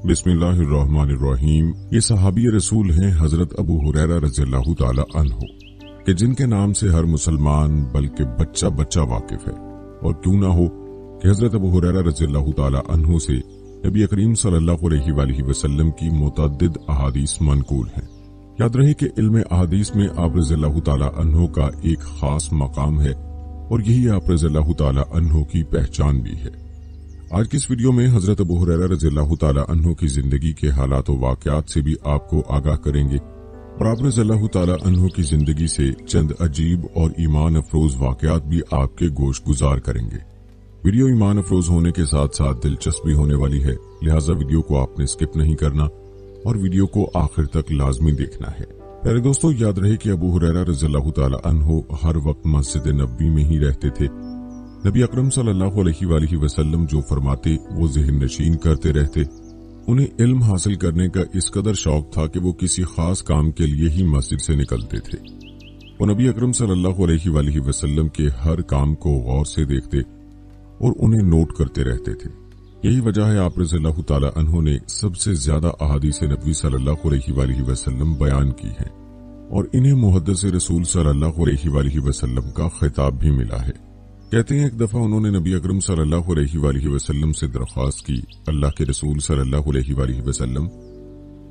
बिस्मिल्लाहिर्रहमानिर्रहीम। ये सहाबी रसूल हैं हजरत अबू हुरैरा रज़ियल्लाहु ताला अन्हु कि जिनके नाम से हर मुसलमान बल्कि बच्चा बच्चा वाकिफ है। और क्यों ना हो कि हजरत अबू हुरैरा रज़ियल्लाहु ताला अन्हु से नबी करीम सल्लल्लाहु अलैहि वसल्लम की मुतअद्दिद अहादीस मनकूल हैं। याद रहे कि इल्म अहादीस में आप रज़ियल्लाहु ताला अन्हु का एक खास मकाम है और यही आप रज़ियल्लाहु ताला अन्हु की पहचान भी है। आज की इस वीडियो में हजरत अबू हुरैरा रज़ियल्लाहु ताला अन्हु की जिंदगी के हालात और वाक़यात से भी आपको आगाह करेंगे और आप रज़ियल्लाहु ताला अन्हु की जिंदगी से चंद अजीब और ईमान अफरोज वाक़यात भी आपके गोश गुजार करेंगे। वीडियो ईमान अफरोज होने के साथ साथ दिलचस्प भी होने वाली है, लिहाजा वीडियो को आपने स्किप नहीं करना और वीडियो को आखिर तक लाजमी देखना है। प्यारे दोस्तों, याद रहे कि अबू हुरैरा रज़ियल्लाहु ताला अन्हु हर वक्त मस्जिद नबवी में ही रहते थे। नबी अकरम सल्लल्लाहु अलैहि वसल्लम जो फरमाते वो ज़हन नशीन करते रहते। उन्हें इल्म हासिल करने का इस कदर शौक था कि वो किसी खास काम के लिए ही मस्जिद से निकलते थे। वो नबी अकरम सल्लल्लाहु अलैहि वसल्लम के हर काम को गौर से देखते और उन्हें नोट करते रहते थे। यही वजह है आप रज़ियल्लाहु ताला अन्हु ने सबसे ज्यादा अहादीस नबी सल्लल्लाहु अलैहि वसल्लम बयान की है और इन्हें मुहद्दिस रसूल सल्लल्लाहु अलैहि वसल्लम का खिताब भी मिला है। कहते हैं एक दफा उन्होंने नबी अकरम सल्लल्लाहु अलैहि वसल्लम से दरख्वास्त की, अल्लाह के रसूल सल्लल्लाहु अलैहि वसल्लम,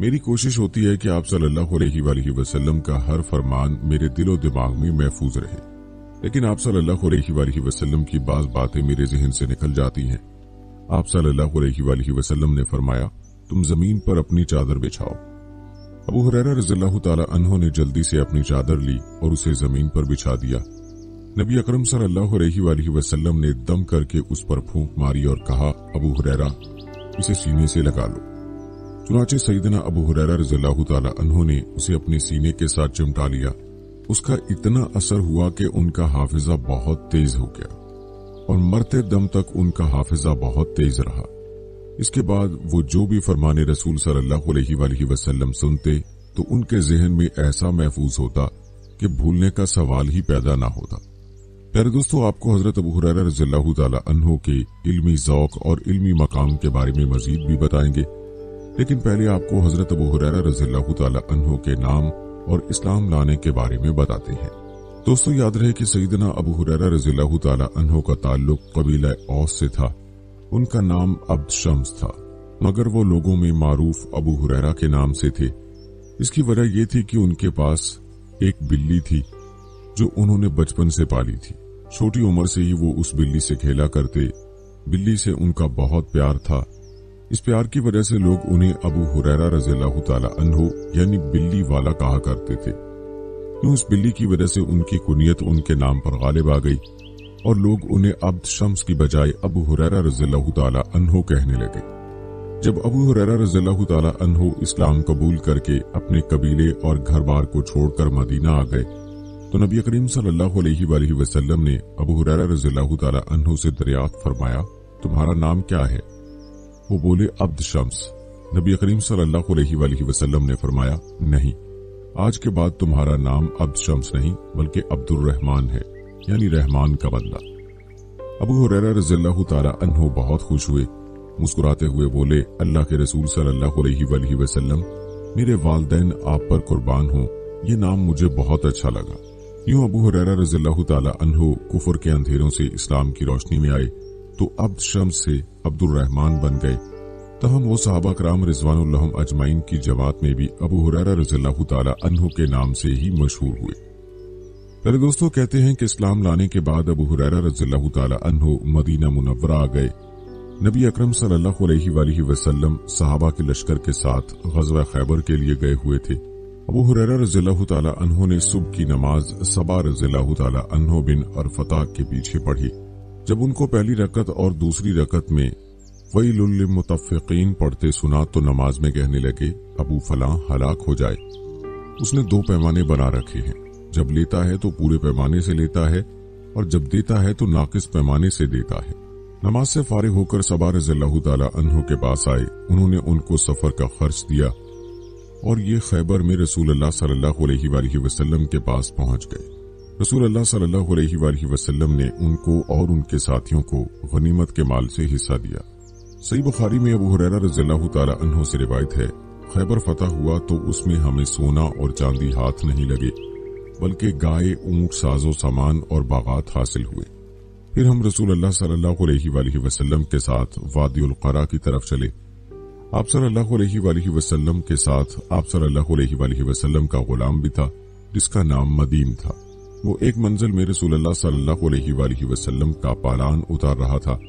मेरी कोशिश होती है कि आप सल्लल्लाहु अलैहि वसल्लम का हर फरमान मेरे दिलो दिमाग में महफूज रहे, लेकिन आप सल्लल्लाहु अलैहि वसल्लम की बाज़ बातें मेरे जहन से निकल जाती हैं। आप सल्लल्लाहु अलैहि वसल्लम ने फरमाया, तुम जमीन पर अपनी चादर बिछाओ। अबू हुरैरा रज़ियल्लाहु ताला अन्हु ने जल्दी से अपनी चादर ली और उसे जमीन पर बिछा दिया। नबी अकरम सल्लल्लाहु अलैहि वसल्लम ने दम करके उस पर फूंक मारी और कहा, अबू हुरैरा, इसे सीने से लगा लो। चुनाचे सैयदना अबू हुरैरा रज़ियल्लाहु ताला अन्हु ने उसे अपने सीने के साथ चिमटा लिया। उसका इतना असर हुआ कि उनका हाफिजा बहुत तेज हो गया और मरते दम तक उनका हाफिजा बहुत तेज रहा। इसके बाद वो जो भी फरमाने रसूल सल्लल्लाहु अलैहि वसल्लम सुनते तो उनके जहन में ऐसा महफूज होता कि भूलने का सवाल ही पैदा ना होता। प्यारे दोस्तों, आपको हजरत अबू हुरैरा रज़ियल्लाहु ताला अन्हु के इल्मी ज़ौक़ और इल्मी मकाम के बारे में मजीद भी बताएंगे, लेकिन पहले आपको हजरत अबू हुरैरा रज़ियल्लाहु ताला अन्हु के नाम और इस्लाम लाने के बारे में बताते हैं। दोस्तों, याद रहे कि सैयदना अबू हुरैरा रज़ियल्लाहु ताला अन्हु का ताल्लुक कबीला औस से था। उनका नाम अब्द शम्स था, मगर वो लोगों में मारूफ अबू हुरैरा के नाम से थे। इसकी वजह ये थी कि उनके पास एक बिल्ली थी जो उन्होंने बचपन से पाली थी। छोटी उम्र से ही वो उस बिल्ली से खेला करते। बिल्ली से उनका बहुत प्यार था। इस प्यार की वजह से लोग उन्हें अबू हुरैरा रज़ियल्लाहु ताला अन्हु यानी बिल्ली वाला कहा करते थे। उस बिल्ली की वजह से उनकी कुनियत उनके नाम पर गालिब आ गई और लोग उन्हें अब्द शम्स की बजाय अबू हुरैरा रज़ियल्लाहु ताला अन्हु कहने लगे। जब अबू हुरैरा रज़ियल्लाहु ताला अन्हु इस्लाम कबूल करके अपने कबीले और घर बार को छोड़कर मदीना आ गए तो नबी करीम सल्लल्लाहु अलैहि वसल्लम ने अबू हुरैरा रज़ियल्लाहु ताला अन्हु से दरियाफ्त फरमाया, तुम्हारा नाम क्या है? वो बोले, अब्द शम्स। नबी करीम सल्लल्लाहु अलैहि वसल्लम ने फरमाया, नहीं, आज के बाद तुम्हारा नाम अब्द शम्स नहीं बल्कि अब्दुर रहमान है, यानी रहमान का बंदा। अबू हुरैरा रज़ियल्लाहु ताला अन्हु बहुत खुश हुए। मुस्कुराते हुए बोले, अल्लाह के रसूल सल्लल्लाहु अलैहि वसल्लम, मेरे वालिदैन आप पर कुर्बान हो, ये नाम मुझे बहुत अच्छा लगा। यूं अबू हुरैरा रज़ियल्लाहु ताला अन्हु कुफर के अंधेरों से इस्लाम की रोशनी में आए तो अब्द शम्स से अब्दुर रहमान बन गए। तहम वो सहाबा कराम रिज़वानुल्लाह अजमाइन की जमात में भी अबू हुरैरा रज़ियल्लाहु ताला अन्हु के नाम से ही मशहूर हुए। पहले दोस्तों, कहते हैं कि इस्लाम लाने के बाद अबू हुरैरा रज़ियल्लाहु ताला अन्हु मदीना मुनव्वरा आ गए। नबी अकरम सल्लल्लाहु अलैहि वसल्लम सहाबा के लश्कर के साथ ग़ज़वा खैबर के लिए गए हुए थे। अबू हुरैरा रज़ियल्लाहु ताला अन्हु ने सुबह की नमाज सबा रज़ियल्लाहु ताला अन्हु बिन अरफता के पीछे पढ़ी। जब उनको पहली रकत और दूसरी रकत में वैलुल लिलमुतफ़्फ़िक़ीन पढ़ते सुना तो नमाज में कहने लगे, अबू फलां हलाक हो जाए। उसने 2 पैमाने बना रखे हैं, जब लेता है तो पूरे पैमाने से लेता है और जब देता है तो नाकिस पैमाने से देता है। नमाज से फारिग होकर सबा रज़ियल्लाहु ताला अन्हु के पास आए। उन्होंने उनको सफर का खर्च दिया और ये खैबर में रसूल अल्लाह सल्लल्लाहु अलैहि वसल्लम के पास पहुंच गए। रसूल अल्लाह सल्लल्लाहु अलैहि वसल्लम ने उनको और उनके साथियों को गनीमत के माल से हिस्सा दिया। सही बुखारी में अबू हुरैरा रज़ियल्लाहु ताला अन्हु से रिवायत है, खैबर फतह हुआ तो उसमें हमें सोना और चांदी हाथ नहीं लगे, बल्कि गाय, ऊंट, साजो सामान और बागात हासिल हुए। फिर हम रसूल अल्लाह सल्लल्लाहु अलैहि वसल्लम के साथ वादियुल क़रा की तरफ चले। आप सल्लल्लाहु अलैहि वसल्लम के साथ आप सल्लल्लाहु अलैहि वसल्लम का गुलाम भी था, जिसका नाम मदीन था। वो एक मंजिल में रसूल अल्लाह सल्लल्लाहु अलैहि वसल्लम का पालान उतार रहा था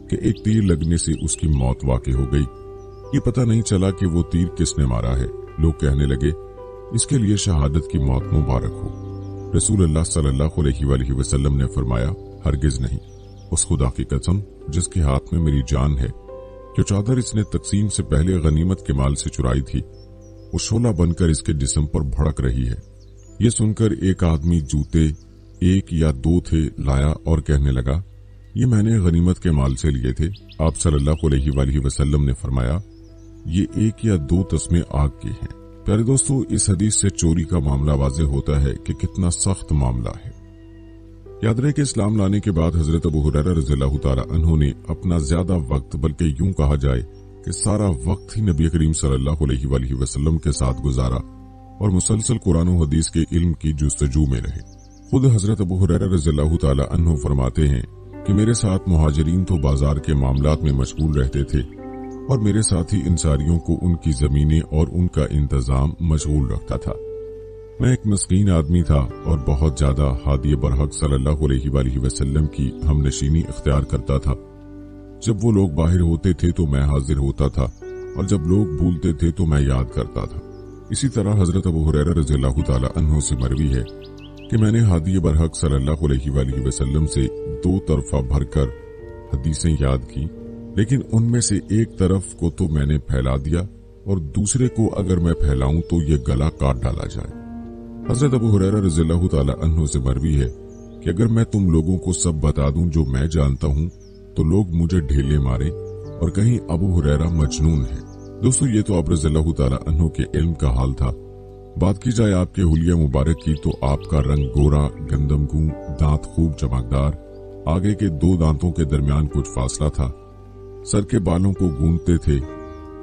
कि एक तीर लगने से उसकी मौत वाक़ई हो गई। ये पता नहीं चला कि वो तीर किसने मारा है। लोग कहने लगे, इसके लिए शहादत की मौत मुबारक हो। रसूल अल्लाह सल्लल्लाहु अलैहि वसल्लम ने फरमाया, हरगिज नहीं, उस खुदा की कसम जिसके हाथ में मेरी जान है, जो चादर इसने तकसीम से पहले गनीमत के माल से चुराई थी, वो शोला बनकर इसके जिस्म पर भड़क रही है। ये सुनकर एक आदमी जूते, एक या दो थे, लाया और कहने लगा, ये मैंने गनीमत के माल से लिए थे। आप सल्लल्लाहु अलैहि वसल्लम ने फरमाया, ये एक या दो तस्मे आग के हैं। प्यारे दोस्तों, इस हदीस से चोरी का मामला वाज़ेह होता है कि कितना सख्त मामला है। याद रहे कि इस्लाम लाने के बाद हजरत अबू हुरैरा रज़ियल्लाहु ताला अन्हु ने अपना ज्यादा वक्त, बल्कि यूं कहा जाए कि सारा वक्त ही नबी करीम सल्लल्लाहु अलैहि वसल्लम के साथ गुजारा और मुसलसल कुरान और हदीस के इल्म की जुस्तजू में रहे। खुद हजरत अबू हुरैरा रज़ियल्लाहु ताला अन्हु फरमाते हैं कि मेरे साथ मुहाजिरीन तो बाजार के मामलात में मशगूल रहते थे और मेरे साथ ही इंसारियों को उनकी जमीनें और उनका इंतजाम मशगूल रखता था। मैं एक मस्कीन आदमी था और बहुत ज्यादा हादी बरहक सल्लल्लाहु अलैहि वसल्लम की हमनशीनी इख्तियार करता था। जब वो लोग बाहर होते थे तो मैं हाजिर होता था और जब लोग भूलते थे तो मैं याद करता था। इसी तरह हजरत अबू हुरैरा रज़ियल्लाहु ताला अन्हु से मरवी है कि मैंने हादी बरहक सल्लल्लाहु अलैहि वसल्लम से दो तरफा भरकर हदीसें याद की, लेकिन उनमें से एक तरफ को तो मैंने फैला दिया और दूसरे को अगर मैं फैलाऊं तो ये गला काट डाला जाए। हजरत अबू हुरैरा रज़ियल्लाहु ताला अन्हु से मरवी है कि अगर मैं तुम लोगों को सब बता दूं जो मैं जानता हूं तो लोग मुझे ढेले मारे और कहीं अबू हुरैरा मजनून है। दोस्तों, ये तो आप रज़ियल्लाहु ताला अन्हु के इल्म का हाल था। बात की जाए आपके हुलिया मुबारक की तो आपका रंग गोरा, गंदमगू, दांत खूब चमकदार, आगे के दो दांतों के दरमियान कुछ फासला था, सर के बालों को गूंथते थे,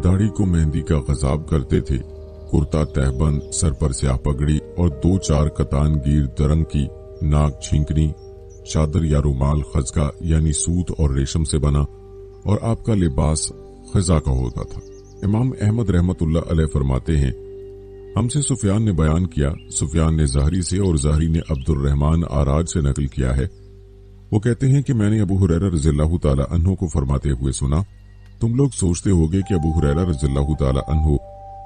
दाढ़ी को मेहंदी का गजाब करते थे, कुर्ता तहबंद, सर पर स्याह पगड़ी और दो चार कतान गिर दरंग की नाक छींकनी, चादर या रुमाल खजका यानी सूत और रेशम से बना और आपका लिबास खजा का होता था। इमाम अहमद रहमतुल्लाह अलैह फरमाते हैं, हमसे सुफियान ने बयान किया, सुफियान ने ज़हरी से और ज़हरी ने अब्दुर्रहमान आराज से नकल किया है। वो कहते हैं कि मैंने अबू हुरैरा रज़ियल्लाहु ताला अन्हु को फरमाते हुए सुना, तुम लोग सोचते होगे कि अबू हुरैरा रज़ियल्लाहु ताला अन्हु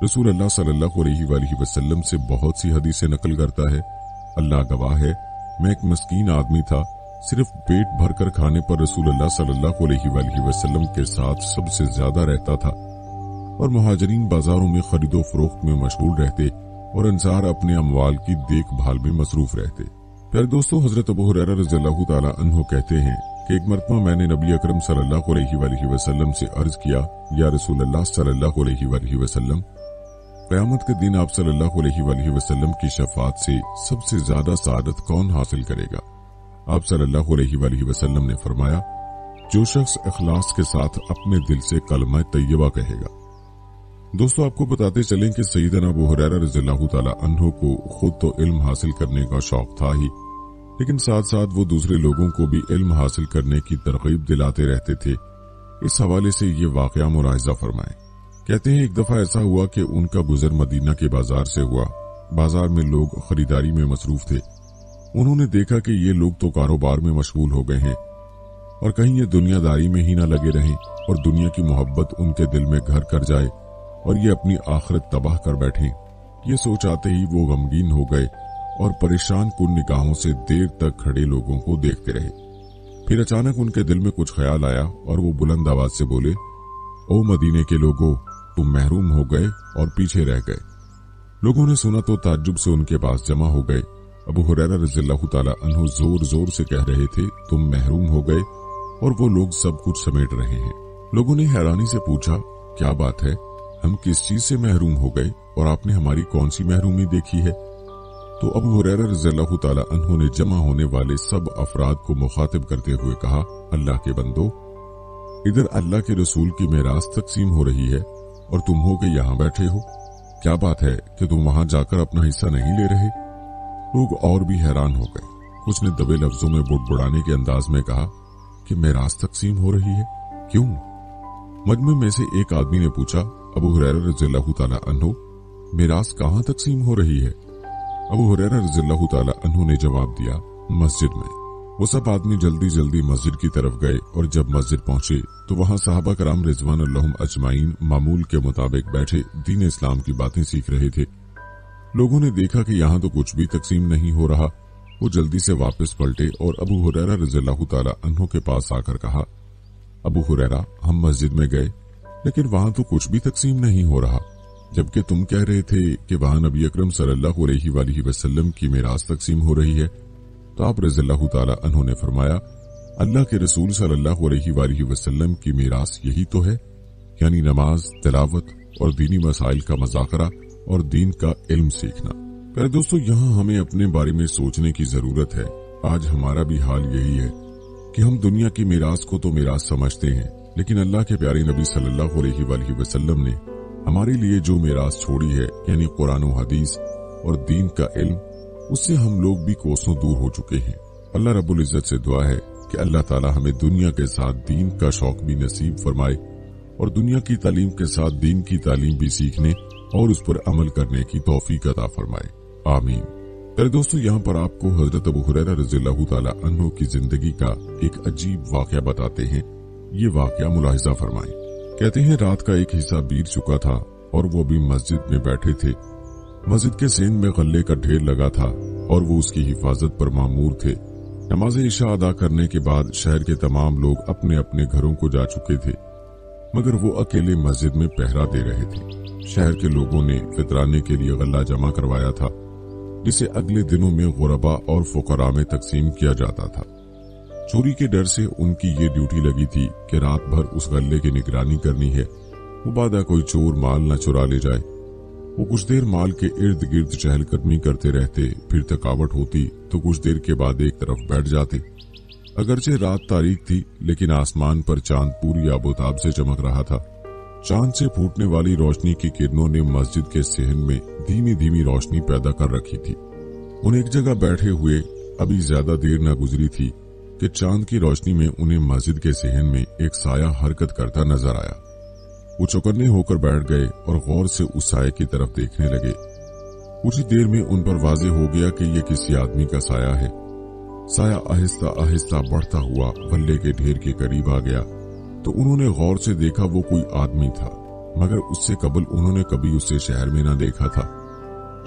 रसूल अल्लाह सल्लल्लाहु अलैहि वसल्लम से बहुत सी हदीसें नकल करता है। अल्लाह गवाह है, मैं एक मस्कीन आदमी था, सिर्फ पेट भरकर खाने पर रसूल अल्लाह सल्लल्लाहु अलैहि वसल्लम के साथ सबसे ज्यादा रहता था और मुहाजिरीन बाजारों में खरीदो फरोख्त में मशगूल रहते और अंसार अपने अमवाल की देखभाल में मसरूफ रहते। प्यारे दोस्तों, हजरत अबू हुरैरा रज़ियल्लाहु ताला अन्हु कहते हैं कि एक मरतबा मैंने नबी अकरम सल्लल्लाहु अलैहि वसल्लम से अर्ज किया, या रसूल अल्लाह सल्लल्लाहु अलैहि वसल्लम, क़यामत के दिन आप सल्लल्लाहु अलैहि वसल्लम की शफाअत से सबसे ज्यादा सआदत कौन हासिल करेगा? आप सल्लल्लाहु अलैहि वसल्लम ने फरमाया, जो शख्स इखलास के साथ अपने दिल से कलमा तैयबा कहेगा। दोस्तों, आपको बताते चलें कि सैयदना अबू हुरैरा रज़ियल्लाहु ताला अन्हु को खुद तो इल्म हासिल करने का शौक था ही, लेकिन साथ साथ वो दूसरे लोगों को भी इल्म हासिल करने की तरगीब दिलाते रहते थे। इस हवाले से ये वाक़या मुलाहिज़ा फरमाएं। कहते हैं, एक दफा ऐसा हुआ कि उनका गुजर मदीना के बाजार से हुआ। बाजार में लोग खरीदारी में मसरूफ थे। उन्होंने देखा कि ये लोग तो कारोबार में मशगूल हो गए हैं और कहीं ये दुनियादारी में ही न लगे रहें और दुनिया की मोहब्बत उनके दिल में घर कर जाए और ये अपनी आखिरत तबाह कर बैठें। ये सोच आते ही वो गमगीन हो गए और परेशान कुन निगाहों से देर तक खड़े लोगों को देखते रहे। फिर अचानक उनके दिल में कुछ ख्याल आया और वो बुलंद आवाज से बोले, ओ मदीने के लोगों, तुम महरूम हो गए और पीछे रह गए। लोगों ने सुना तो ताज्जुब से उनके पास जमा हो गए। अबू हुरैरा रज़ियल्लाहु ताला अन्हु जोर जोर से कह रहे थे, तुम महरूम हो गए, और वो लोग सब कुछ समेट रहे हैं। लोगों ने हैरानी से पूछा, क्या बात है, हम किस चीज से महरूम हो गए और आपने हमारी कौन सी महरूमी देखी है? तो अबू हुरैरा रज़ियल्लाहु ताला अन्हु ने जमा होने वाले सब अफराद को मुखातिब करते हुए कहा, अल्लाह के बंदो, इधर अल्लाह के रसूल की मेरास तकसीम हो रही है और तुम हो के यहाँ बैठे हो। क्या बात है कि तुम वहां जाकर अपना हिस्सा नहीं ले रहे? लोग और भी हैरान हो गए। कुछ ने दबे लफ्जों में बुड़बुड़ाने के अंदाज में कहा कि मेरास तकसीम हो रही है, क्यों? मजमे में से एक आदमी ने पूछा, अबू हुरैरा रज़ियल्लाहु ताला अन्हु, मेरास कहाँ तकसीम हो रही है? अबू हुरैरा रज़ियल्लाहु ताला अन्हु ने जवाब दिया, मस्जिद में। वो सब आदमी जल्दी जल्दी मस्जिद की तरफ गए और जब मस्जिद पहुंचे तो वहां सहाबा कराम रिज़वानुल्लाह अजमाइन मामूल के मुताबिक बैठे दीन इस्लाम की बातें सीख रहे थे। लोगों ने देखा कि यहाँ तो कुछ भी तकसीम नहीं हो रहा। वो जल्दी से वापस पलटे और अबू हुरैरा रज़ियल्लाहु ताला अन्हु के पास आकर कहा, अबू हुरैरा, हम मस्जिद में गए लेकिन वहां तो कुछ भी तकसीम नहीं हो रहा, जबकि तुम कह रहे थे कि वहां नबी अकरम सल्लल्लाहु अलैहि वसल्लम की मिरास तकसीम हो रही है। तो आप रज़ियल्लाहु ताला अन्हु ने फरमाया, अल्लाह के रसूल सल्लल्लाहु अलैहि वसल्लम की मिरास यही तो है, यानी नमाज, तिलावत और दीनी मसाइल का मज़ाकरा और दीन का इल्म सीखना। प्यारे दोस्तों, यहाँ हमें अपने बारे में सोचने की जरूरत है। आज हमारा भी हाल यही है कि हम दुनिया की मिरास को तो मिरास समझते हैं, लेकिन अल्लाह के प्यारे नबी सल्लल्लाहु अलैहि वसल्लम ने हमारे लिए जो मिरास छोड़ी है, यानी कुरान और हदीस और दीन का इल्म, उससे हम लोग भी कोसों दूर हो चुके हैं। अल्लाह रब्बुल इज्जत से दुआ है कि अल्लाह ताला हमें दुनिया के साथ दीन का शौक भी नसीब फरमाए और दुनिया की तालीम के साथ दीन की तालीम भी सीखने और उस पर अमल करने की तौफीक अता फरमाए, आमीन। प्यारे दोस्तों, यहाँ पर आपको हजरत अबू हुरैरा रज़ियल्लाहु ताला अन्हु की जिंदगी का एक अजीब वाकया बताते हैं। ये वाकया मुलाहिजा फरमाएं। कहते हैं, रात का एक हिस्सा बीत चुका था और वो भी मस्जिद में बैठे थे। मस्जिद के सेन में गल्ले का ढेर लगा था और वो उसकी हिफाजत पर मामूर थे। नमाज इशा अदा करने के बाद शहर के तमाम लोग अपने अपने घरों को जा चुके थे, मगर वो अकेले मस्जिद में पहरा दे रहे थे। शहर के लोगों ने फितराने के लिए गल्ला जमा करवाया था, जिसे अगले दिनों में गुरबा और फुकरा में तकसीम किया जाता था। चोरी के डर से उनकी ये ड्यूटी लगी थी कि रात भर उस गल्ले की निगरानी करनी है, मुबादा कोई चोर माल न चुरा ले जाए। वो कुछ देर माल के इर्द गिर्द चहलकदमी करते रहते, फिर थकावट होती तो कुछ देर के बाद एक तरफ बैठ जाते। अगरचे रात तारीख थी, लेकिन आसमान पर चांद पूरी आबोताब से चमक रहा था। चांद से फूटने वाली रोशनी की किरणों ने मस्जिद के सेहन में धीमी धीमी रोशनी पैदा कर रखी थी। उन्हें एक जगह बैठे हुए अभी ज्यादा देर न गुजरी थी कि चांद की रोशनी में उन्हें मस्जिद के सेहन में एक साया हरकत करता नजर आया। वो चौकन्ने होकर बैठ गए और गौर से उस साये की तरफ देखने लगे। कुछ ही देर में उन पर वाज़ेह हो गया कि ये किसी आदमी का साया है। साया आहिस्ता आहिस्ता बढ़ता हुआ गल्ले के ढेर के करीब आ गया तो उन्होंने गौर से देखा वो कोई आदमी था, मगर उससे कबल उन्होंने कभी उसे शहर में न देखा था।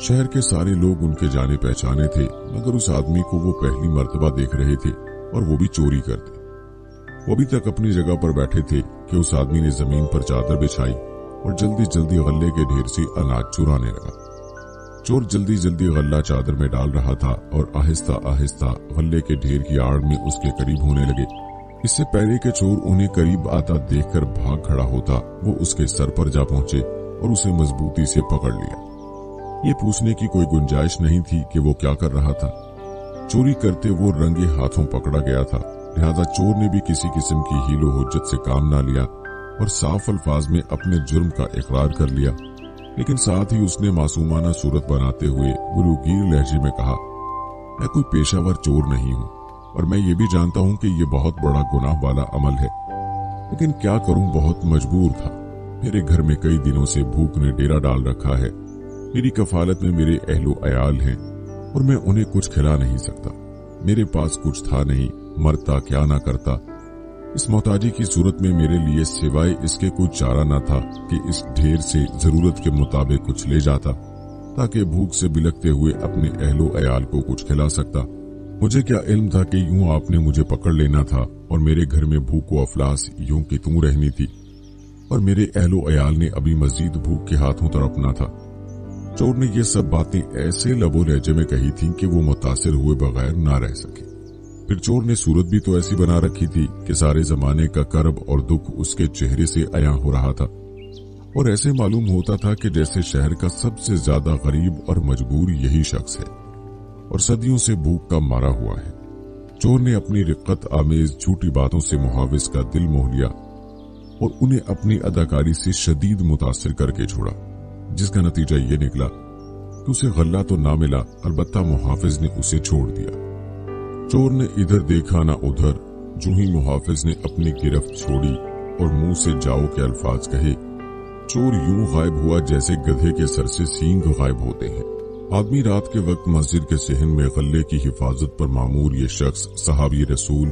शहर के सारे लोग उनके जाने पहचाने थे, मगर उस आदमी को वो पहली मर्तबा देख रहे थे और वो भी चोरी करते। वो अभी तक अपनी जगह पर बैठे थे कि उस आदमी ने जमीन पर चादर बिछाई और जल्दी जल्दी गल्ले के ढेर से अनाज चुराने लगा। चोर जल्दी जल्दी गल्ला चादर में डाल रहा था और आहिस्ता आहिस्ता गल्ले के ढेर की आड़ में उसके करीब होने लगे। इससे पहले के चोर उन्हें करीब आता देखकर भाग खड़ा होता, वो उसके सर पर जा पहुंचे और उसे मजबूती से पकड़ लिया। ये पूछने की कोई गुंजाइश नहीं थी कि वो क्या कर रहा था। चोरी करते वो रंगे हाथों पकड़ा गया था, लिहाजा चोर ने भी किसी किस्म की हीलो हुज्जत से काम ना लिया और साफ अल्फाज में अपने जुर्म का इकरार कर लिया। लेकिन साथ ही उसने मासूमाना सूरत बनाते हुए गुलूगीर लहजे में कहा, मैं कोई पेशावर चोर नहीं हूँ और मैं ये भी जानता हूँ कि ये बहुत बड़ा गुनाह वाला अमल है, लेकिन क्या करूँ, बहुत मजबूर था। मेरे घर में कई दिनों से भूख ने डेरा डाल रखा है। मेरी कफालत में मेरे अहलो अयाल हैं और मैं उन्हें कुछ खिला नहीं सकता। मेरे पास कुछ था नहीं, मरता क्या ना करता। इस मोहताजी की सूरत में मेरे लिए सिवाय इसके कोई चारा न था कि इस ढेर से जरूरत के मुताबिक कुछ ले जाता, ताकि भूख से बिलखते हुए अपने अहलो अयाल को कुछ खिला सकता। मुझे क्या इल्म था कि यूं आपने मुझे पकड़ लेना था और मेरे घर में भूख व अफलास यूं की तूं रहनी थी और मेरे अहलो अयाल ने अभी मजीद भूख के हाथों तड़पना था। चोर ने ये सब बातें ऐसे लबो लहजे में कही थी कि वो मुतासिर हुए बगैर ना रह सके। फिर चोर ने सूरत भी तो ऐसी बना रखी थी कि सारे जमाने का कर्ब और दुख उसके चेहरे से अया हो रहा था और ऐसे मालूम होता था कि जैसे शहर का सबसे ज्यादा गरीब और मजबूर यही शख्स है और सदियों से भूख का मारा हुआ है। चोर ने अपनी रिक्कत आमेज झूठी बातों से मुहाविज का दिल मोह लिया और उन्हें अपनी अदाकारी से शदीद मुतासिर करके छोड़ा, जिसका नतीजा ये निकला कि उसे गल्ला तो ना मिला, अलबत्ता मुहाफिज ने उसे छोड़ दिया। चोर ने इधर देखा ना उधर। जो ही मुहाफिज ने अपनी गिरफ्त छोड़ी और मुंह से जाओ के अल्फाज कहे, चोर यूं गायब हुआ जैसे गधे के सर से सींग गायब होते हैं। आदमी रात के वक्त मस्जिद के सहन में गल्ले की हिफाजत पर मामूर ये शख्स सहाबी रसूल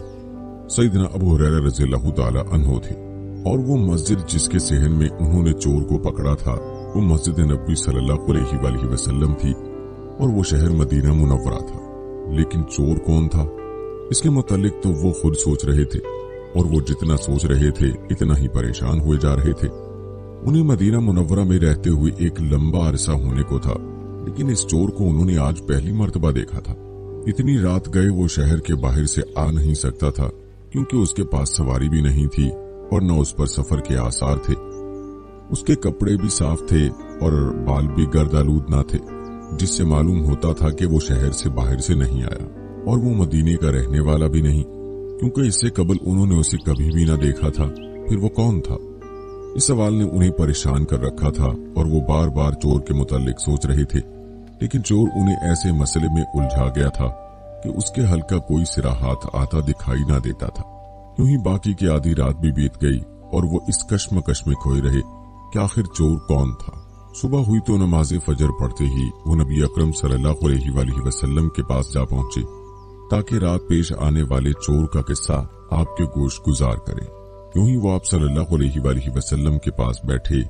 सैयदना अबू हुरैरा रज़ियल्लाहु ताला अन्हु थे, और वो मस्जिद जिसके सहन में उन्होंने चोर को पकड़ा था वो मस्जिद नबी सल्लल्लाहु अलैहि वसल्लम थी, और वो शहर मदीना मुनव्वरा था। लेकिन चोर कौन था, इसके मुतालिक तो वो खुद सोच रहे थे, और वो जितना सोच रहे थे इतना ही परेशान हुए जा रहे थे। उन्हें मदीना मुनव्वरा में रहते हुए एक लंबा अरसा होने को था, लेकिन इस चोर को उन्होंने आज पहली मर्तबा देखा था। इतनी रात गए वो शहर के बाहर से आ नहीं सकता था, क्योंकि उसके पास सवारी भी नहीं थी और न उस पर सफर के आसार थे। उसके कपड़े भी साफ थे और बाल भी गर्दालूद ना थे, जिससे मालूम होता था कि वो शहर से बाहर से नहीं आया, और वो मदीने का रहने वाला भी नहीं, क्योंकि इससे कबल उन्होंने उसे कभी भी ना देखा था। फिर वो कौन था? इस सवाल ने उन्हें परेशान कर रखा था, और वो बार बार चोर के मुतालिक सोच रहे थे, लेकिन चोर उन्हें ऐसे मसले में उलझा गया था कि उसके हल का कोई सिरा हाथ आता दिखाई ना देता था। यूं ही बाकी की आधी रात भी बीत गई, और वो इस कश्मकश में खोए रहे कि आखिर चोर कौन था। सुबह हुई तो नमाज फजर पढ़ते ही वो नबी अकरम सल्लल्लाहु अलैहि वसल्लम के पास जा पहुंचे, ताकि रात पेश आने वाले चोर का किस्सा आपके गोश गुजार करें। यूं ही वो आप सल्लल्लाहु अलैहि वसल्लम के पास बैठे।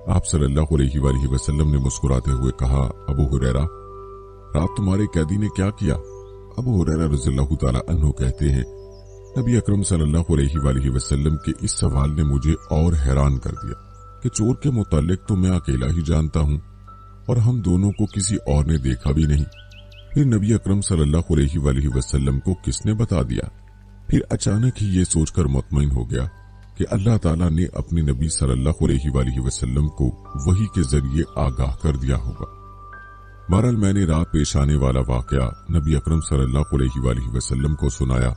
आप सल्लल्लाहु अलैहि वसल्लम ने मुस्कुराते हुए कहा, अबू हुरैरा, रात तुम्हारे कैदी ने क्या किया? अबू हुरैरा रज़ियल्लाहु ताला अन्हु कहते हैं, नबी अकरम सल्लल्लाहु अलैहि वसल्लम के इस सवाल ने मुझे और हैरान कर दिया कि चोर के मुतालिक तो मैं अकेला ही जानता हूँ, और हम दोनों को किसी और ने देखा भी नहीं। फिर नबी अकरम सल्लल्लाहु अलैहि वसल्लम को किसने बता दिया? फिर अचानक ही ये सोचकर मुतमईन हो गया कि अल्लाह ताला ने अपने नबी सल्लल्लाहु अलैहि वसल्लम को वही के जरिए आगाह कर दिया होगा। बहरहाल मैंने रात पेश आने वाला वाकया नबी अकरम सल्लल्लाहु अलैहि वसल्लम को सुनाया।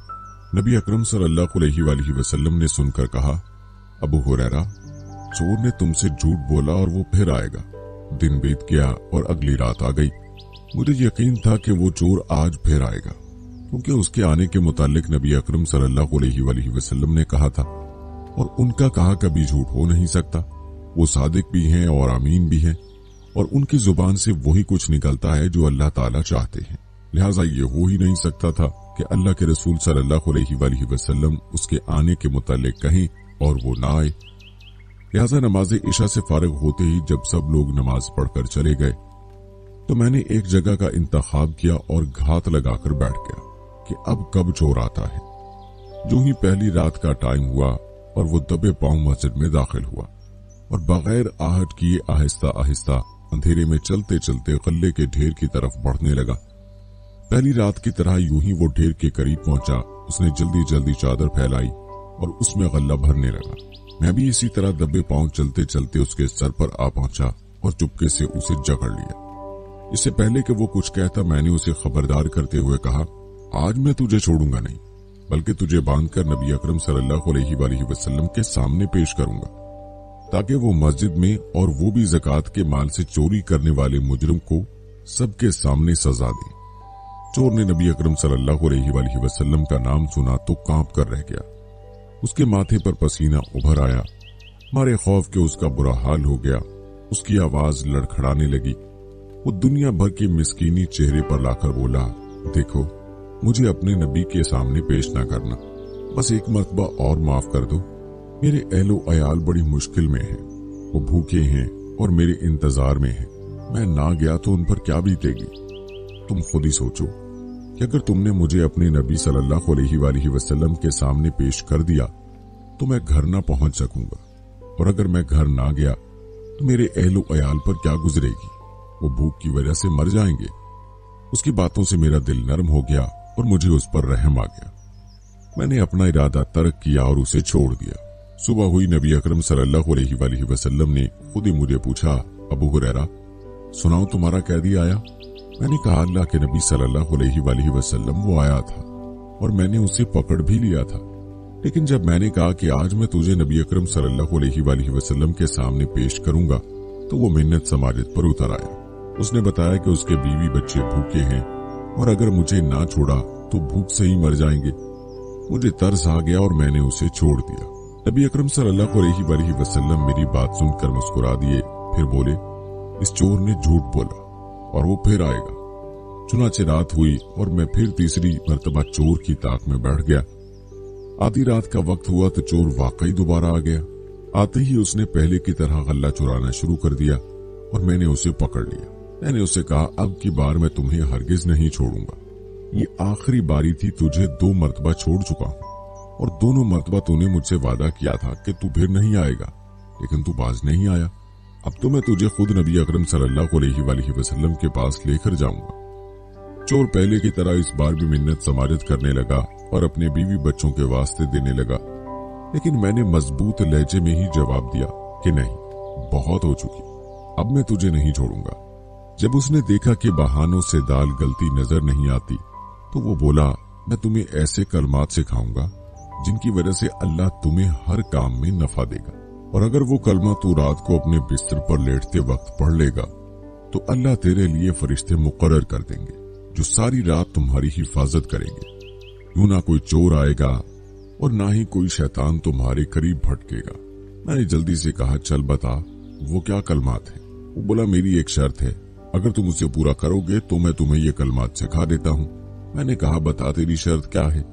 नबी अकरम सल्लल्लाहु अलैहि वसल्लम ने सुनकर कहा, अबू हुरैरा, चोर ने तुमसे झूठ बोला और वो फिर आएगा। दिन बीत गया और अगली रात आ गई। मुझे यकीन था कि वो चोर आज फिर आएगा, क्योंकि उसके आने के मुतालिक नबी अकरम सल्लल्लाहु अलैहि वसल्लम ने कहा था, और उनका कहा कभी झूठ हो नहीं सकता। वो सादिक भी हैं और अमीन भी हैं, और उनकी जुबान से वही कुछ निकलता है जो अल्लाह ताला चाहते हैं। लिहाजा ये हो ही नहीं सकता था कि अल्लाह के रसूल सल्लल्लाहु अलैहि वसल्लम उसके आने के मुतालिक कहें और वो ना आए। लिहाजा नमाज इशा से फारिग होते ही जब सब लोग नमाज पढ़कर चले गए, तो मैंने एक जगह का इंतखाब किया और घात लगाकर बैठ गया कि अब कब चोर आता है। जो ही पहली रात का टाइम हुआ और वो दबे पांव मस्जिद में दाखिल हुआ, और बगैर आहट किए आहिस्ता आहिस्ता अंधेरे में चलते चलते गल्ले के ढेर की तरफ बढ़ने लगा। पहली रात की तरह यूं ही वो ढेर के करीब पहुंचा। उसने जल्दी जल्दी चादर फैलाई और उसमें गल्ला भरने लगा। मैं भी इसी तरह दबे पांव चलते चलते उसके सर पर आ पहुंचा और चुपके से उसे जकड़ लिया। इससे पहले कि वो कुछ कहता, मैंने उसे खबरदार करते हुए कहा, आज मैं तुझे छोड़ूंगा नहीं, बल्कि तुझे बांधकर नबी अकरम सल्लल्लाहु अलैहि वसल्लम के सामने पेश करूंगा, ताकि वो मस्जिद में और वो भी ज़कात के माल से चोरी करने वाले मुजरिम को सबके सामने सजा दे। चोर ने नबी अकरम सल्लल्लाहु अलैहि वसल्लम का नाम सुना तो कांप कर रह गया। उसके माथे पर पसीना उभर आया। मारे खौफ के उसका बुरा हाल हो गया। उसकी आवाज लड़खड़ाने लगी। वो दुनिया भर के मिस्कीनी चेहरे पर लाकर बोला, देखो, मुझे अपने नबी के सामने पेश ना करना, बस एक मर्तबा और माफ कर दो। मेरे अहलो अयाल बड़ी मुश्किल में हैं, वो भूखे हैं और मेरे इंतजार में हैं। मैं ना गया तो उन पर क्या बीतेगी। तुम खुद ही सोचो कि अगर तुमने मुझे अपने नबी सल्लल्लाहु अलैहि वसल्लम के सामने पेश कर दिया तो मैं घर ना पहुंच सकूंगा, और अगर मैं घर ना गया तो मेरे अहलो अयाल पर क्या गुजरेगी। वो भूख की वजह से मर जाएंगे। उसकी बातों से मेरा दिल नरम हो गया और मुझे उस पर रहम आ गया। मैंने अपना इरादा तर्क किया और उसे छोड़ दिया। सुबह हुई। नबी अकरम सल्लल्लाहु अलैहि वसल्लम ने खुद ही मुझे पूछा, अबू हुरैरा, सुनाओ, तुम्हारा कैदी आया? मैंने कहा, अल्लाह के नबी सल्लल्लाहु अलैहि वसल्लम वो आया था और मैंने उसे पकड़ भी लिया था। लेकिन जब मैंने कहा कि आज मैं तुझे नबी अकरम सल्लल्लाहु अलैहि वसल्लम के सामने पेश करूंगा तो वो मिन्नत समाजत पर उतर आया। उसने बताया कि उसके बीवी बच्चे भूखे हैं और अगर मुझे ना छोड़ा तो भूख से ही मर जाएंगे। मुझे तरस आ गया और मैंने उसे छोड़ दिया। नबी अकरम सल्लल्लाहु अलैहि वसल्लम मेरी बात सुनकर मुस्कुरा दिए, फिर बोले, इस चोर ने झूठ बोला और वो फिर आएगा। चुनाचे रात हुई और मैं फिर तीसरी मर्तबा चोर की ताक में बैठ गया। आधी रात का वक्त हुआ तो चोर वाकई दोबारा आ गया। आते ही उसने पहले की तरह गल्ला चुराना शुरू कर दिया और मैंने उसे पकड़ लिया। मैंने उसे कहा, अब की बार मैं तुम्हें हरगिज नहीं छोड़ूंगा। ये आखिरी बारी थी, तुझे 2 मर्तबा छोड़ चुका हूँ और दोनों मर्तबा तूने मुझसे वादा किया था कि तू फिर नहीं आएगा, लेकिन तू बाज नहीं आया। अब तो मैं तुझे खुद नबी अकरम सल्लल्लाहु अलैहि वसल्लम के पास लेकर जाऊंगा। चोर पहले की तरह इस बार भी मिन्नत समाजत करने लगा और अपने बीवी बच्चों के वास्ते देने लगा, लेकिन मैंने मजबूत लहजे में ही जवाब दिया कि नहीं, बहुत हो चुकी, अब मैं तुझे नहीं छोड़ूंगा। जब उसने देखा कि बहानों से दाल गलती नजर नहीं आती तो वो बोला, मैं तुम्हें ऐसे कलमात सिखाऊंगा जिनकी वजह से अल्लाह तुम्हें हर काम में नफा देगा, और अगर वो कलमा तू रात को अपने बिस्तर पर लेटते वक्त पढ़ लेगा तो अल्लाह तेरे लिए फरिश्ते मुकर्रर कर देंगे जो सारी रात तुम्हारी हिफाजत करेंगे। यूं ना कोई चोर आएगा और ना ही कोई शैतान तुम्हारे करीब भटकेगा। मैंने जल्दी से कहा, चल बता वो क्या कलमात है। वो बोला, मेरी एक शर्त है, अगर तुम उसे पूरा करोगे तो मैं तुम्हें ये कलमात सिखा देता हूँ। मैंने कहा, बता तेरी शर्त क्या है।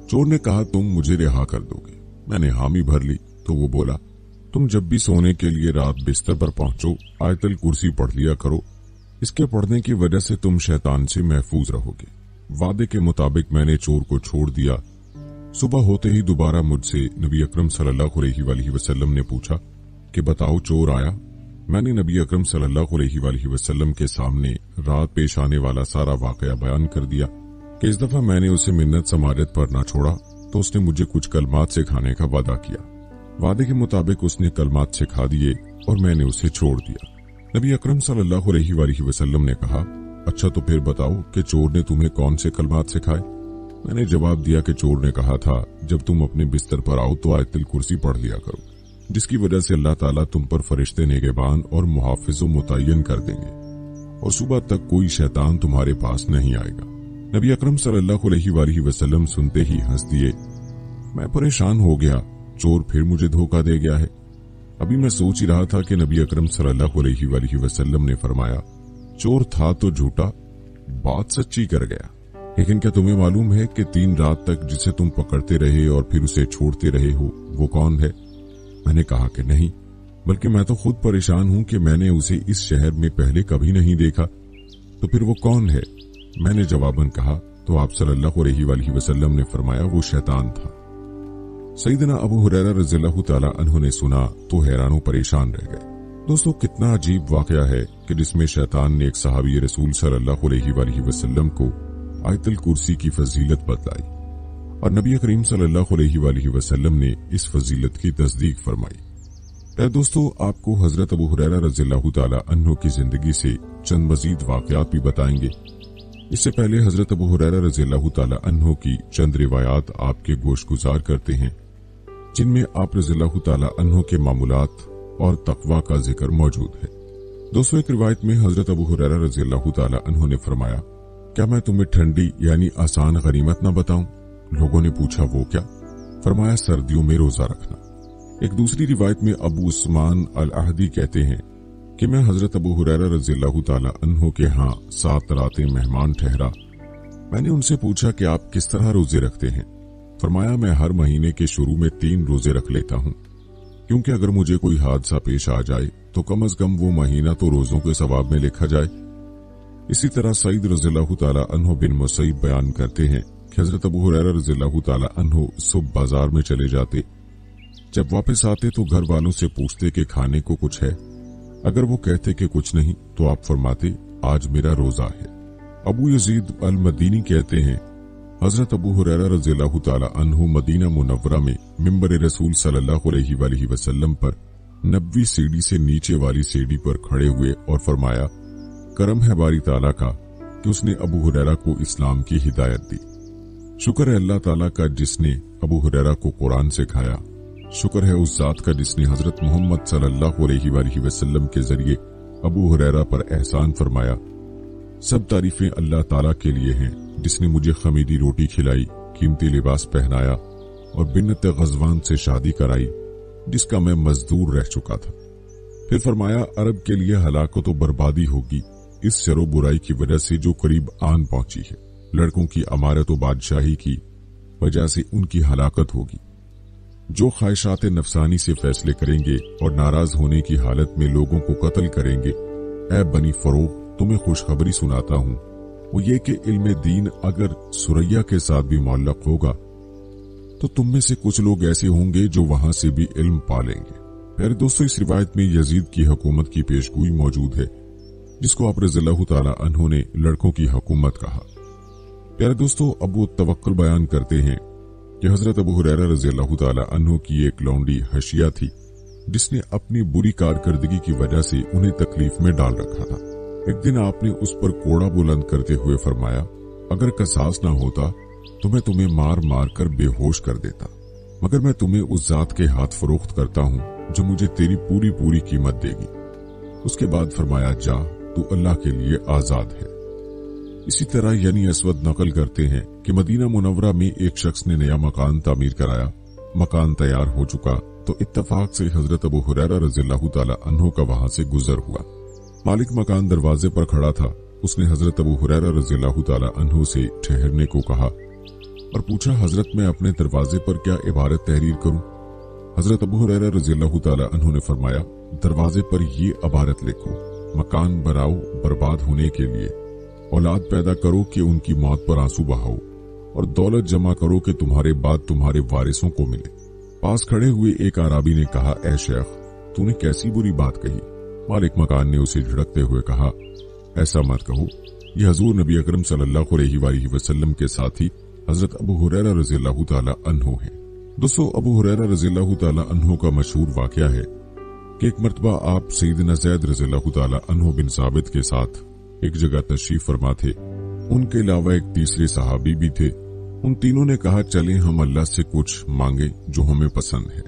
चोर ने कहा, तुम मुझे रिहा कर दोगे। मैंने हामी भर ली तो वो बोला, तुम जब भी सोने के लिए रात बिस्तर पर पहुंचो आयतल कुर्सी पढ़ लिया करो, इसके पढ़ने की वजह से तुम शैतान से महफूज रहोगे। वादे के मुताबिक मैंने चोर को छोड़ दिया। सुबह होते ही दोबारा मुझसे नबी अकरम सल्लल्लाहु अलैहि वसल्लम ने पूछा कि बताओ चोर आया। मैंने नबी अकरम सल्लल्लाहु अलैहि वसल्लम के सामने रात पेश आने वाला सारा वाकया बयान कर दिया कि इस दफा मैंने उसे मिन्नत समाजत पर ना छोड़ा तो उसने मुझे कुछ कलमात सिखाने का वादा किया। वादे के मुताबिक उसने कलमात सिखा दिए और मैंने उसे छोड़ दिया। नबी अकरम सल्लल्लाहु अलैहि वसल्लम ने कहा, अच्छा तो फिर बताओ कि चोर ने तुम्हें कौन से कलमात सिखाए। मैंने जवाब दिया कि चोर ने कहा था, जब तुम अपने बिस्तर पर आओ तो आयतुल कुर्सी पढ़ लिया करो, जिसकी वजह से अल्लाह ताला तुम पर फरिश्ते निगहबान और मुहाफिजों मुतय्यन कर देंगे और सुबह तक कोई शैतान तुम्हारे पास नहीं आएगा। नबी अकरम सल्लल्लाहु अलैहि वसल्लम सुनते ही हंस दिए। मैं परेशान हो गया, चोर फिर मुझे धोखा दे गया है। अभी मैं सोच ही रहा था कि नबी अकरम सल्लल्लाहु अलैहि वसल्लम ने फरमाया, चोर था तो झूठा, बात सच्ची कर गया। लेकिन क्या तुम्हें मालूम है कि 3 रात तक जिसे तुम पकड़ते रहे और फिर उसे छोड़ते रहे हो वो कौन है। मैंने कहा कि नहीं, बल्कि मैं तो खुद परेशान हूं कि मैंने उसे इस शहर में पहले कभी नहीं देखा। तो फिर वो कौन है। मैंने जवाबन कहा तो आप सल्लल्लाहु अलैहि वसल्लम ने फरमाया, वो शैतान था। सईदना अबू हुरैरा रज़ियल्लाहु ताला अन्हु ने सुना तो हैरान परेशान रह गए। दोस्तों, कितना अजीब वाकया है कि जिसमें शैतान ने एक सहाबी रसूल सल्लल्लाहु अलैहि वसल्लम को आयतुल कुर्सी की फजीलत बतलाई और नबी करीम सल्लल्लाहु अलैहि वसल्लम ने इस फजीलत की तस्दीक फरमाई। दोस्तों, आपको हजरत अबू हुरैरा रज़ियल्लाहु ताला अन्हु की जिंदगी से चंद मजीद वाकयात भी बताएंगे। इससे पहले हजरत अबू हुरैरा रज़ियल्लाहु ताला अन्हु की चंद रिवायात आपके गोशगुजार करते हैं, जिनमें आप रज़ियल्लाहु ताला अन्हु के मामूलात और तकवा का जिक्र मौजूद है। दोस्तों, एक रिवायत में हजरत अबू हुरैरा रज़ियल्लाहु ताला अन्हु ने फरमाया, क्या मैं तुम्हें ठंडी यानी आसान गनीमत न बताऊं। लोगों ने पूछा, वो क्या। फरमाया, सर्दियों में रोजा रखना। एक दूसरी रिवायत में अबू उस्मान अल अहदी कहते हैं कि मैं हजरत अबू हुरैरा रज़ियल्लाहु ताला अन्हु के यहाँ 7 रातें मेहमान ठहरा। मैंने उनसे पूछा कि आप किस तरह रोजे रखते हैं। फरमाया, मैं हर महीने के शुरू में 3 रोजे रख लेता हूँ, क्योंकि अगर मुझे कोई हादसा पेश आ जाए तो कम अज कम वो महीना तो रोजों के सवाब में लिखा जाए। इसी तरह सईद रज़ियल्लाहु ताला अन्हु बिन मुसैब बयान करते हैं कि हजरत अबू हुरैरा रज़ियल्लाहु ताला अन्हु सुबह बाजार में चले जाते। जब वापस आते तो घर वालों से पूछते कि खाने को कुछ है। अगर वो कहते कि कुछ नहीं तो आप फरमाते, आज मेरा रोजा है। अबू यजीद अल मदीनी कहते हैं, हजरत अबू हुरैरा रज़ियल्लाहु ताला अन्हु मदीना मुनव्वरा में मिंबर रसूल सल्लल्लाहु अलैहि वसल्लम पर 90 सीढ़ी से नीचे वाली सीढ़ी पर खड़े हुए और फरमाया, करम है बारी ताला का कि उसने अबू हुरैरा को इस्लाम की हिदायत दी। शुक्र है अल्लाह ताला का जिसने अबू हुरैरा को कुरान सिखाया। शुक्र है उस जात का जिसने हजरत मोहम्मद सल्लल्लाहु अलैहि वसल्लम के जरिए अबू हुरैरा पर एहसान फरमाया। सब तारीफें अल्लाह ताला के लिए हैं जिसने मुझे खमीदी रोटी खिलाई, कीमती लिबास पहनाया और बिन्नत गजवान से शादी कराई जिसका मैं मजदूर रह चुका था। फिर फरमाया, अरब के लिए हलाकत और बर्बादी होगी इस शर व बुराई की वजह से जो करीब आन पहुंची है। लड़कों की अमारत व बादशाही की वजह से उनकी हलाकत होगी। जो ख्वाहिशात नफसानी से फैसले करेंगे और नाराज होने की हालत में लोगों को कत्ल करेंगे। ऐ बनी फरोख, तुम्हें खुशखबरी सुनाता हूं, वो ये कि इल्म दीन अगर सुरैया के साथ भी मुअल्लक होगा तो तुम में से कुछ लोग ऐसे होंगे जो वहां से भी इल्म पा लेंगे। प्यारे दोस्तों, इस रिवायत में यजीद की हुकूमत की पेशगोई मौजूद है जिसको आप रज़ियल्लाहु ताला अन्हु ने लड़कों की हुकूमत कहा। प्यारे दोस्तों, अबू तवक्कुल बयान करते हैं कि हजरत अबू हुरैरा रज़ियल्लाहु ताला अन्हु की एक लौंडी हशिया थी जिसने अपनी बुरी कारकर्दगी की वजह से उन्हें तकलीफ में डाल रखा था। एक दिन आपने उस पर कोड़ा बुलंद करते हुए फरमाया, अगर कसास ना होता तो मैं तुम्हें मार मार कर बेहोश कर देता, मगर मैं तुम्हें उस जात के हाथ फरोख्त करता हूँ जो मुझे तेरी पूरी पूरी कीमत देगी। उसके बाद फरमाया, जा तू अल्लाह के लिए आजाद है। इसी तरह यानी असवद नकल करते हैं कि मदीना मुनव्वरा में एक शख्स ने नया मकान तामीर कराया। मकान तैयार हो चुका तो इत्तफाक से हजरत अबू हुरैरा रज़ियल्लाहु ताला अन्हु का वहां से गुजर हुआ। मालिक मकान दरवाजे पर खड़ा था। उसने हजरत अबू हुरैरा रज़ियल्लाहु ताला अन्हु से ठहरने को कहा और पूछा, हजरत मैं अपने दरवाजे पर क्या इबारत तहरीर करूं? हजरत अबू हुरैरा रज़ियल्लाहु ताला अन्हु ने फरमाया, दरवाजे पर ये इबारत लिखो, मकान बनाओ बर्बाद होने के लिए, औलाद पैदा करो कि उनकी मौत पर आंसू बहाओ, और दौलत जमा करो कि तुम्हारे बाद तुम्हारे वारिसों को मिले। पास खड़े हुए एक आराबी ने कहा, ऐ शेख, तूने कैसी बुरी बात कही? मालिक मकान ने उसे झिड़कते हुए कहा, ऐसा मत कहो, ये हजूर नबी अकरम सल्लल्लाहु अलैहि वसल्लम के साथी हजरत अबू हुरैरा रज़ियल्लाहु ताला अन्हु हैं। दोस्तों, अबू हुरैरा रज़ियल्लाहु ताला अन्हु का मशहूर वाकया है कि एक मर्तबा आप सैयदना ज़ैद रज़ियल्लाहु ताला अन्हु बिन साबित के साथ एक जगह तशरीफ फरमा थे। उनके अलावा एक तीसरे सहाबी भी थे। उन तीनों ने कहा, चले हम अल्लाह से कुछ मांगे जो हमें पसंद है।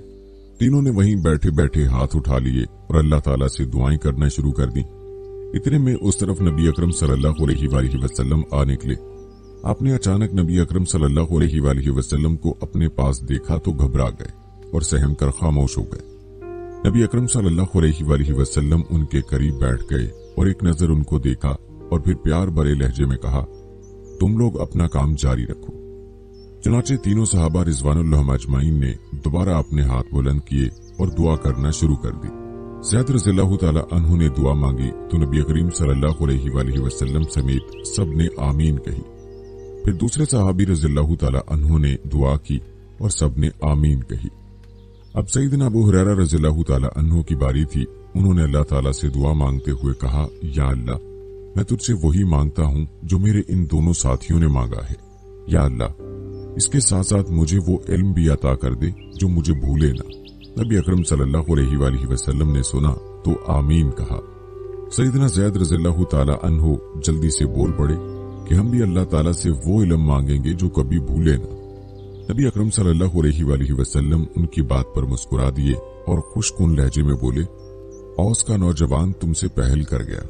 तीनों ने वहीं बैठे बैठे हाथ उठा लिए और अल्लाह ताला से दुआएं करना शुरू कर दी। इतने में उस तरफ नबी अकरम सल्लल्लाहु अलैहि वसल्लम आ निकले। आपने अचानक नबी अकरम सल्लल्लाहु अलैहि वसल्लम को अपने पास देखा तो घबरा गए और सहम कर खामोश हो गए। नबी अकरम सल्लल्लाहु अलैहि वसल्लम उनके करीब बैठ गए और एक नजर उनको देखा और फिर प्यार भरे लहजे में कहा, तुम लोग अपना काम जारी रखो। चुनाचे तीनों सहाबा रिजवानुल्लाह अजमाइन ने दोबारा अपने हाथ बुलंद किए और दुआ करना शुरू कर दी। ज़ैद रज़ियल्लाहु ताला अन्हु ने दुआ मांगी तो नबी करीम सल्लल्लाहु अलैहि वसल्लम समेत सब ने आमीन कही। फिर दूसरे सहाबी रज़ियल्लाहु ताला अन्हु ने दुआ की और सब ने आमीन कही। अब सैयदना अबू हुरैरा रज़ियल्लाहु ताला अन्हु की बारी थी। उन्होंने अल्लाह ताला से दुआ मांगते हुए कहा, या अल्लाह, मैं तुझसे वही मांगता हूँ जो मेरे इन दोनों साथियों ने मांगा है। या अल्लाह, इसके साथ साथ मुझे वो इल्म भी अता कर दे जो मुझे भूले ना। नबी अकरम सल्लल्लाहु अलैहि वसल्लम ने सुना तो आमीन कहा। सैयदना ज़ैद रज़ियल्लाहु ताला अन्हु जल्दी से बोल पड़े कि हम भी अल्लाह ताला से वो इल्म मांगेंगे जो कभी भूले ना। नबी अकरम सल्लल्लाहु अलैहि वसल्लम उनकी बात पर मुस्कुरा दिए और खुशकुन लहजे में बोले, औस का नौजवान तुमसे पहल कर गया।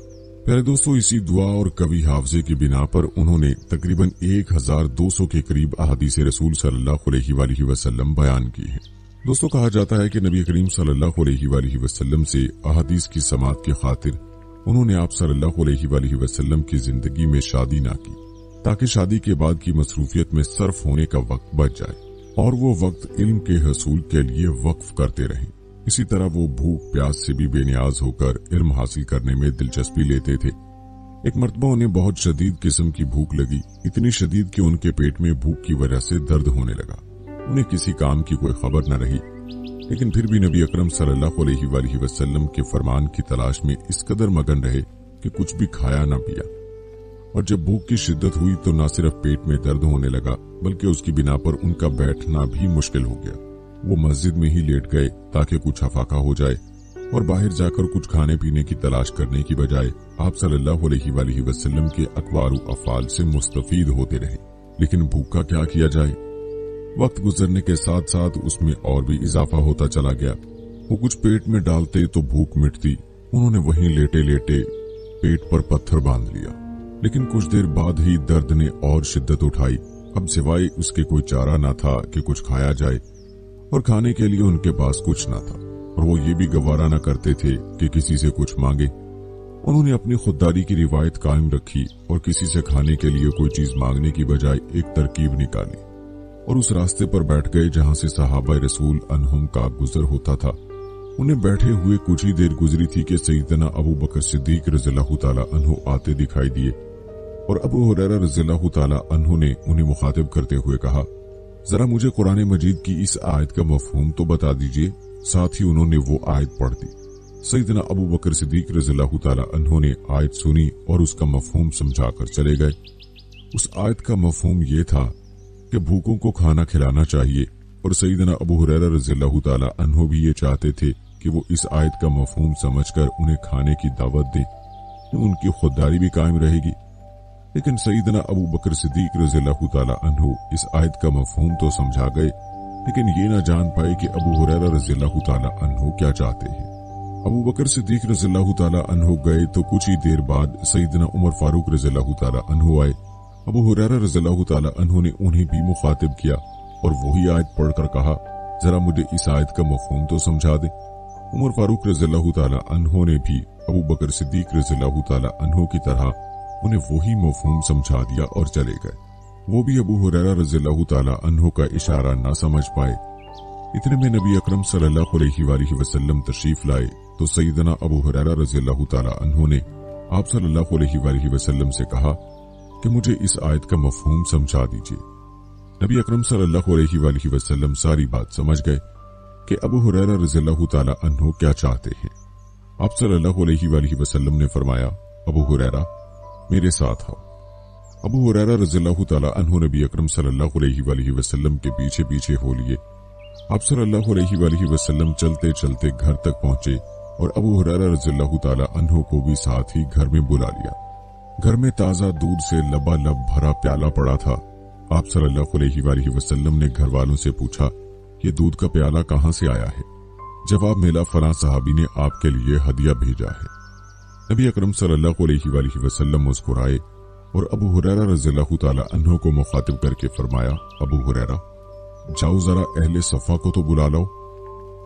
प्यारे दोस्तों, इसी दुआ और कवि हाफजे की बिना पर उन्होंने तकरीबन 1200 के करीब अहादीस रसूल सल्लल्लाहु अलैहि वसल्लम बयान की है। दोस्तों, कहा जाता है कि नबी करीम सल्लल्लाहु अलैहि वसल्लम से अहादीस की समाअत की खातिर उन्होंने आप सल्लल्लाहु अलैहि वसल्लम की जिंदगी में शादी ना की ताकि शादी के बाद की मसरूफियत में सर्फ होने का वक्त बच जाए और वो वक्त इल्म के हसूल के लिए वक्फ करते रहें। इसी तरह वो भूख प्यास से भी बेनियाज होकर इल्म हासिल करने में दिलचस्पी लेते थे। एक मर्तबा उन्हें बहुत शदीद किस्म की भूख लगी, इतनी शदीद कि उनके पेट में भूख की वजह से दर्द होने लगा। उन्हें किसी काम की कोई खबर न रही, लेकिन फिर भी नबी अकरम सल्लल्लाहु अलैहि वसल्लम के फरमान की तलाश में इस कदर मगन रहे कि कुछ भी खाया न पिया। और जब भूख की शिद्दत हुई तो न सिर्फ पेट में दर्द होने लगा बल्कि उसकी बिना पर उनका बैठना भी मुश्किल हो गया। वो मस्जिद में ही लेट गए ताकि कुछ हफाका हो जाए और बाहर जाकर कुछ खाने पीने की तलाश करने की बजाय आप सल्लल्लाहु अलैहि वसल्लम के अकवार अफाल से मुस्तफीद होते रहे। लेकिन भूख का क्या किया जाए? वक्त गुजरने के साथ साथ उसमें और भी इजाफा होता चला गया। वो कुछ पेट में डालते तो भूख मिटती, उन्होंने वहीं लेटे लेटे पेट पर पत्थर बांध लिया। लेकिन कुछ देर बाद ही दर्द ने और शिद्दत उठाई। अब सिवाय उसके कोई चारा न था कि कुछ खाया जाए, और खाने के लिए उनके पास कुछ न था, और वो ये भी गवारा न करते थे कि किसी से कुछ मांगे। उन्होंने अपनी खुददारी की रिवायत कायम रखी और किसी से खाने के लिए कोई चीज मांगने की बजाय एक तरकीब निकाली और उस रास्ते पर बैठ गए जहां से सहाबा रसूल अन्हुम का गुजर होता था। उन्हें बैठे हुए कुछ ही देर गुजरी थी कि सैयदना अबू बकर सिद्दीक रज़ियल्लाहु ताला अन्हु आते दिखाई दिए, और अबू हुरैरा रज़ियल्लाहु ताला अन्हु ने उन्हें मुखातिब करते हुए कहा, जरा मुझे कुरान मजीद की इस आयत का मफहूम तो बता दीजिए। साथ ही उन्होंने वो आयत पढ़ दी। सैयदना अबू बकर सिद्दीक रज़ियल्लाहु ताला अन्हु ने आयत सुनी और उसका मफहूम समझाकर चले गए। उस आयत का मफहूम ये था कि भूखों को खाना खिलाना चाहिए, और सैयदना अबू हुरैरा रज़ियल्लाहु ताला अन्हु भी ये चाहते थे कि वो इस आयत का मफहूम समझकर उन्हें खाने की दावत दें, उनकी खुददारी भी कायम रहेगी। लेकिन सैयदना अबू बकर सिद्दीक रज़ियल्लाहु ताला अन्हु इस आयत का मफहूम तो समझा गए, लेकिन ये न जान पाए कि अबू हुरैरा रज़ियल्लाहु ताला अन्हु क्या चाहते हैं। अबू बकर सिद्दीक रज़ियल्लाहु ताला अन्हु गए तो कुछ ही देर बाद सैयदना उमर फारूक रज़ियल्लाहु ताला अन्हु आए। अबू हुरैरा रज़ियल्लाहु ताला अन्हु ने उन्हें भी मुखातिब किया और वही आयत पढ़कर कहा, जरा मुझे इस आयत का मफहूम तो समझा दे। उमर फारूक रज़ियल्लाहु ताला अन्हु ने भी अबू बकर सिद्दीक रज़ियल्लाहु ताला अन्हु की तरह उन्हें वही मफहूम समझा दिया और चले गए। वो भी अबू हुरैरा रज़ियल्लाहु ताला अन्हु का इशारा न समझ पाए। इतने में नबी अकरम सल्लल्लाहु अलैहि वसल्लम तशरीफ लाए तो सैयदना अबू हुरैरा रज़ियल्लाहु ताला अन्हु ने आप सल्लल्लाहु अलैहि वसल्लम से कहा कि मुझे इस आयत का मफहूम समझा दीजिए। नबी अकरम सल्लल्लाहु अलैहि वसल्लम सारी बात समझ गए कि अबू हुरैरा रज़ियल्लाहु ताला अन्हु क्या चाहते हैं। आप सल्लल्लाहु अलैहि वसल्लम ने फरमाया, अबू हुरैरा मेरे साथ आओ। अबू हुरैरा रज़ियल्लाहु ताला अन्हु नबी अकरम सल्लल्लाहु अलैहि वसल्लम के पीछे पीछे हो लिए। आप सल्लल्लाहु अलैहि वसल्लम चलते चलते घर तक पहुंचे और अबू हुरैरा रज़ियल्लाहु ताला अन्हु को भी साथ ही घर में बुला लिया। घर में ताजा दूध से लबालब भरा प्याला पड़ा था। आप सल्लल्लाहु अलैहि वसल्लम ने घर वालों से पूछा, ये दूध का प्याला कहां से आया है? जवाब मिला, फलां सहाबी ने आपके लिए हदिया भेजा है। नबी अकरम सल्लल्लाहु अलैहि वसल्लम मुस्कुराए और अबू हुरैरा रज़ियल्लाहु ताला अन्हु को मुखातिब करके फरमाया, अबू हुरैरा जाओ जरा अहले सफा को तो बुला लो।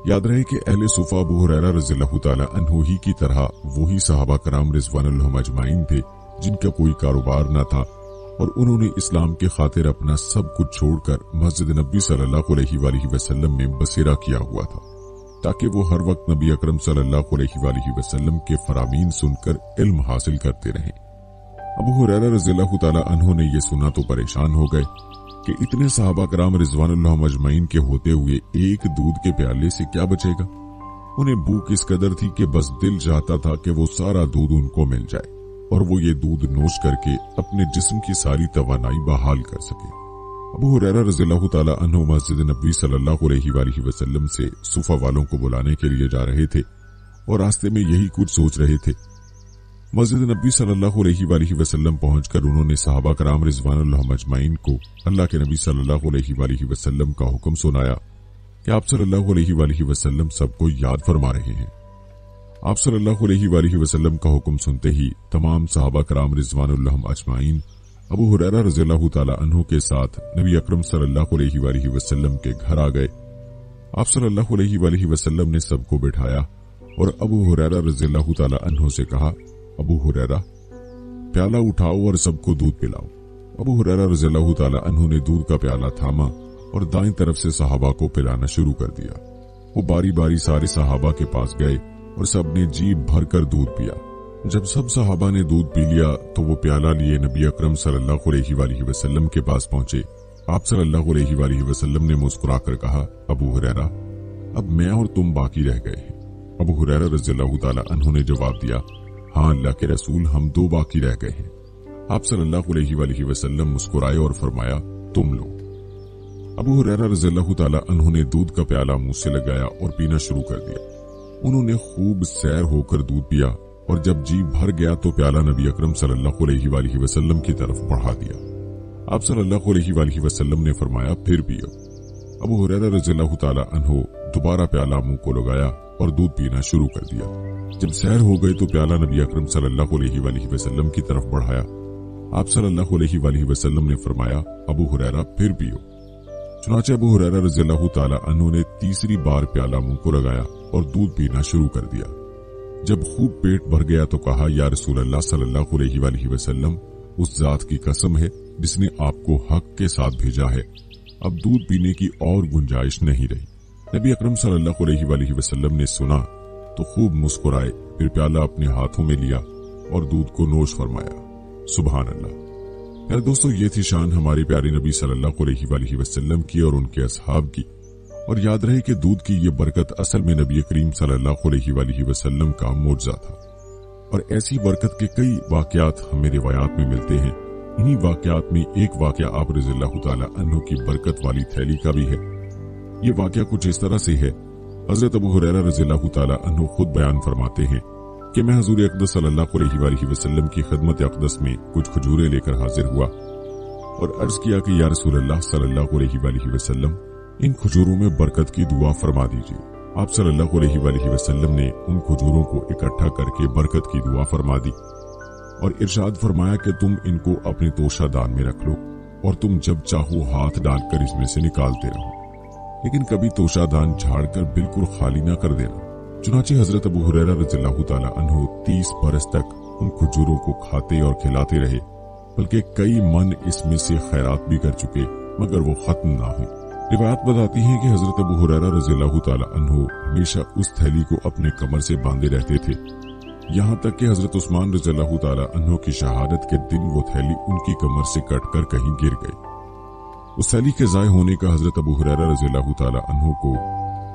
याद रहे कि अहले सुफा अबू हुरैरा रज़ियल्लाहु ताला अन्हु ही की तरह वही सहाबा कराम रिज़वानुल्लाह अजमाइन थे जिनका कोई कारोबार न था, और उन्होंने इस्लाम के खातिर अपना सब कुछ छोड़कर मस्जिद नबी सल्लल्लाहु अलैहि वसल्लम में बसेरा किया हुआ था ताकि वो हर वक्त नबी अकरम सल्लल्लाहु अलैहि वसल्लम के फरामीन सुनकर इल्म हासिल करते रहें। अबू हुरैरा रज़ियल्लाहु ताला अन्हु ने ये सुना तो परेशान हो गए कि इतने सहाबा कराम रिज़वानुल्लाह अजमाइन के होते हुए एक दूध के प्याले से क्या बचेगा। उन्हें भूख इस कदर थी कि बस दिल चाहता था कि वो सारा दूध उनको मिल जाए और वो ये दूध नोश करके अपने जिस्म की सारी तवानाई बहाल कर सके। अबू हुरैरा रज़ियल्लाहु ताला अन्हु मस्जिद नबी सल्लल्लाहु अलैहि वसल्लम से सुफा वालों को बुलाने के लिए जा रहे थे और रास्ते में यही कुछ सोच रहे थे। मस्जिद नबी सल्लल्लाहु अलैहि वसल्लम पहुंचकर उन्होंने सहाबा कराम रिज़वानुल्लाह अजमाइन को अल्लाह के नबी सल्लल्लाहु अलैहि वसल्लम का हुक्म सुनाया कि आप सल्लल्लाहु अलैहि वसल्लम सबको याद फरमा रहे हैं। आप सल्लल्लाहु अलैहि वसल्लम का हुक्म सुनते ही तमाम सहाबा कराम रिज़वानुल्लाह अजमाइन अबू हुरैरा रज़ियल्लाहु ताला अन्हु के साथ नबी अकरम सल्लल्लाहु अलैहि वसल्लम के घर आ गए। आप सल्लल्लाहु अलैहि वसल्लम ने सबको बिठाया और अबू हुरैरा रज़ियल्लाहु ताला अन्हु से कहा, अबू हुरैरा प्याला उठाओ और सबको दूध पिलाओ। अबू हुरैरा रज़ियल्लाहु ताला अन्हु ने दूध का प्याला थामा और दाईं तरफ से सहाबा को पिलाना शुरू कर दिया। वो बारी बारी सारे सहाबा के पास गए और सबने जीभ भरकर दूध पिया। जब सब सहाबा ने दूध पी लिया तो वो प्याला लिए नबी अकरम सल्लल्लाहु अलैहि वसल्लम के पास पहुंचे। आप सल्लल्लाहु अलैहि वसल्लम ने मुस्कुराकर कहा, अबू हुरैरा अब मैं और तुम बाकी रह गए हैं। अबू हुरैरा रज़ियल्लाहु ताला अन्हु ने जवाब दिया, हाँ अल्लाह के रसूल हम दो बाकी रह गए हैं। आप सल्लल्लाहु अलैहि वसल्लम मुस्कुराए और फरमाया, तुम लो। अबू हुरैरा रज़ियल्लाहु ताला अन्हु ने दूध का प्याला मुंह से लगाया और पीना शुरू कर दिया। उन्होंने खूब सैर होकर दूध पिया और जब जी भर गया तो प्याला नबी अकरम सल्लल्लाहु अलैहि वसल्लम की तरफ बढ़ा दिया। आप सल्लल्लाहु अलैहि वसल्लम ने फरमाया, फिर पियो। अबू हुरैरा रज़ियल्लाहु ताला अन्हु दोबारा प्याला मुंह को लगाया और दूध पीना शुरू कर दिया। जब सैर हो गई तो प्याला नबी अकरम सल्लल्लाहु अलैहि वसल्लम की तरफ बढ़ाया। आप सल्लल्लाहु अलैहि वसल्लम ने फरमाया, अबू हुरैरा फिर पियो। चुनाचे अबू हुरैरा रज़ियल्लाहु ताला अन्हु ने तीसरी बार प्याला मुंह को लगाया और दूध पीना शुरू कर दिया। जब खूब पेट भर गया तो कहा, या रसूल अल्लाह सल्लल्लाहु अलैहि वसल्लम, उस जात की कसम है जिसने आपको हक के साथ भेजा है, अब दूध पीने की और गुंजाइश नहीं रही। नबी अकरम सल्लल्लाहु अलैहि वसल्लम ने सुना तो खूब मुस्कुराए, फिर प्याला अपने हाथों में लिया और दूध को नोश फरमाया। सुभान अल्लाह। प्यारे दोस्तों, ये थी शान हमारे प्यारे नबी सल्लल्लाहु अलैहि वसल्लम की और उनके असहाब की। और याद रहे कि दूध की ये बरकत असल में नबी करीम सल्लल्लाहु अलैहि वसल्लम का मोजज़ा था। और ऐसी बरकत के कई वाकयात हमें रिवायात में मिलते हैं। इन्हीं वाकयात में एक वाकया आप रज़ियल्लाहु ताला अन्हु की बरकत वाली थैली का भी है। ये वाकया कुछ इस तरह से है। हजरत अबू हुरैरा रज़ियल्लाहु ताला अन्हु खुद बयान फरमाते हैं कि मैं हुजूर अक़दस सल्लल्लाहु अलैहि वसल्लम की खिदमत अक़दस में कुछ खजूरें लेकर हाजिर हुआ और अर्ज किया कि या रसूल अल्लाह सल्लल्लाहु अलैहि वसल्लम, इन खजूरों में बरकत की दुआ फरमा दीजिए। आप सल्लल्लाहु अलैहि वसल्लम ने उन खजूरों को इकट्ठा करके बरकत की दुआ फरमा दी और इरशाद फरमाया कि तुम इनको अपने तोशादान में रख लो और तुम जब चाहो हाथ डालकर इसमें से निकालते रहो, लेकिन कभी तोशादान झाड़कर बिल्कुल खाली न कर देना। चुनाचे हजरत अबू हुरैरा रज़ियल्लाहु ताला अन्हु 30 बरस तक उन खजूरों को खाते और खिलाते रहे, बल्कि कई मन इसमें से खैरात भी कर चुके मगर वो खत्म ना हुई। रिवायत बताती है कि हजरत अबू हुरैरा रज़ियल्लाहु ताला अन्हु हमेशा उस थैली को अपने कमर से बांधे रहते थे, यहाँ तक कि हजरत उस्मान रज़ियल्लाहु ताला अन्हु की शहादत के दिन वो थैली उनकी कमर से कटकर कहीं गिर गई। उस थैली के ज़ाय होने का हजरत अबू हुरैरा रज़ियल्लाहु ताला अन्हु को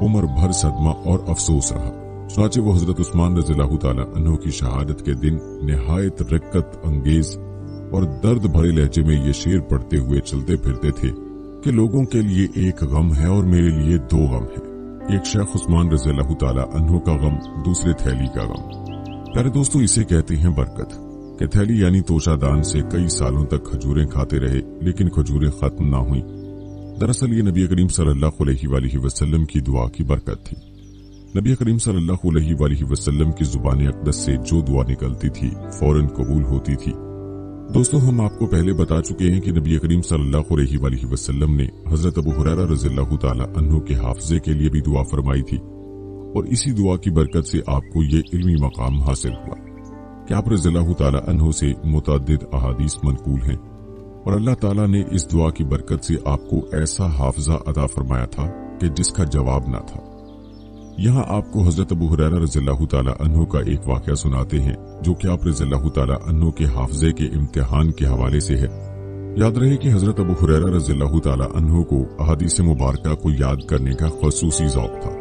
उम्र भर सदमा और अफसोस रहा। चुनाचे वो हजरत उस्मान रज़ियल्लाहु ताला अन्हु की शहादत के दिन निहायत रिक्कत अंगेज और दर्द भरे लहजे में ये शेर पढ़ते हुए चलते फिरते थे कि लोगों के लिए एक गम है और मेरे लिए 2 गम है। एक शेख उस्मान रज़ियल्लाहु ताला अन्हु का गम, दूसरे थैली का गम। प्यारे दोस्तों, इसे कहते हैं बरकत। कि थैली यानी तोशादान से कई सालों तक खजूरें खाते रहे लेकिन खजूरें खत्म ना हुई। दरअसल ये नबी करीम सल्लल्लाहु अलैहि वसल्लम की दुआ की बरकत थी। नबी करीम सल्लल्लाहु अलैहि वसल्लम की जुबान अक़दस से जो दुआ निकलती थी फौरन कबूल होती थी। दोस्तों, हम आपको पहले बता चुके हैं कि नबी करीम सल्लल्लाहु अलैहि वसल्लम ने हजरत अबू हुरैरा रज़ियल्लाहु ताला अन्हु के हाफ़िज़े के लिए भी दुआ फरमाई थी और इसी दुआ की बरकत से आपको ये इल्मी मकाम हासिल हुआ कि आप रज़ियल्लाहु ताला अन्हु से मुतअद्दिद अहादीस मनकूल हैं और अल्लाह ताला ने इस दुआ की बरकत से आपको ऐसा हाफ़िज़ा अता फरमाया था कि जिसका जवाब न था। यहाँ आपको हजरत अबू हुरैरा रज़ियल्लाहु ताला अन्हु का एक वाक़या सुनाते हैं जो कि आप रज़ियल्लाहु ताला अन्हु के हाफ़िज़े के इम्तिहान के हवाले से है। याद रहे कि हजरत अबू हुरैरा रज़ियल्लाहु ताला अन्हु को अहादीस मुबारका को याद करने का ख़ुसूसी ज़ौक़ था।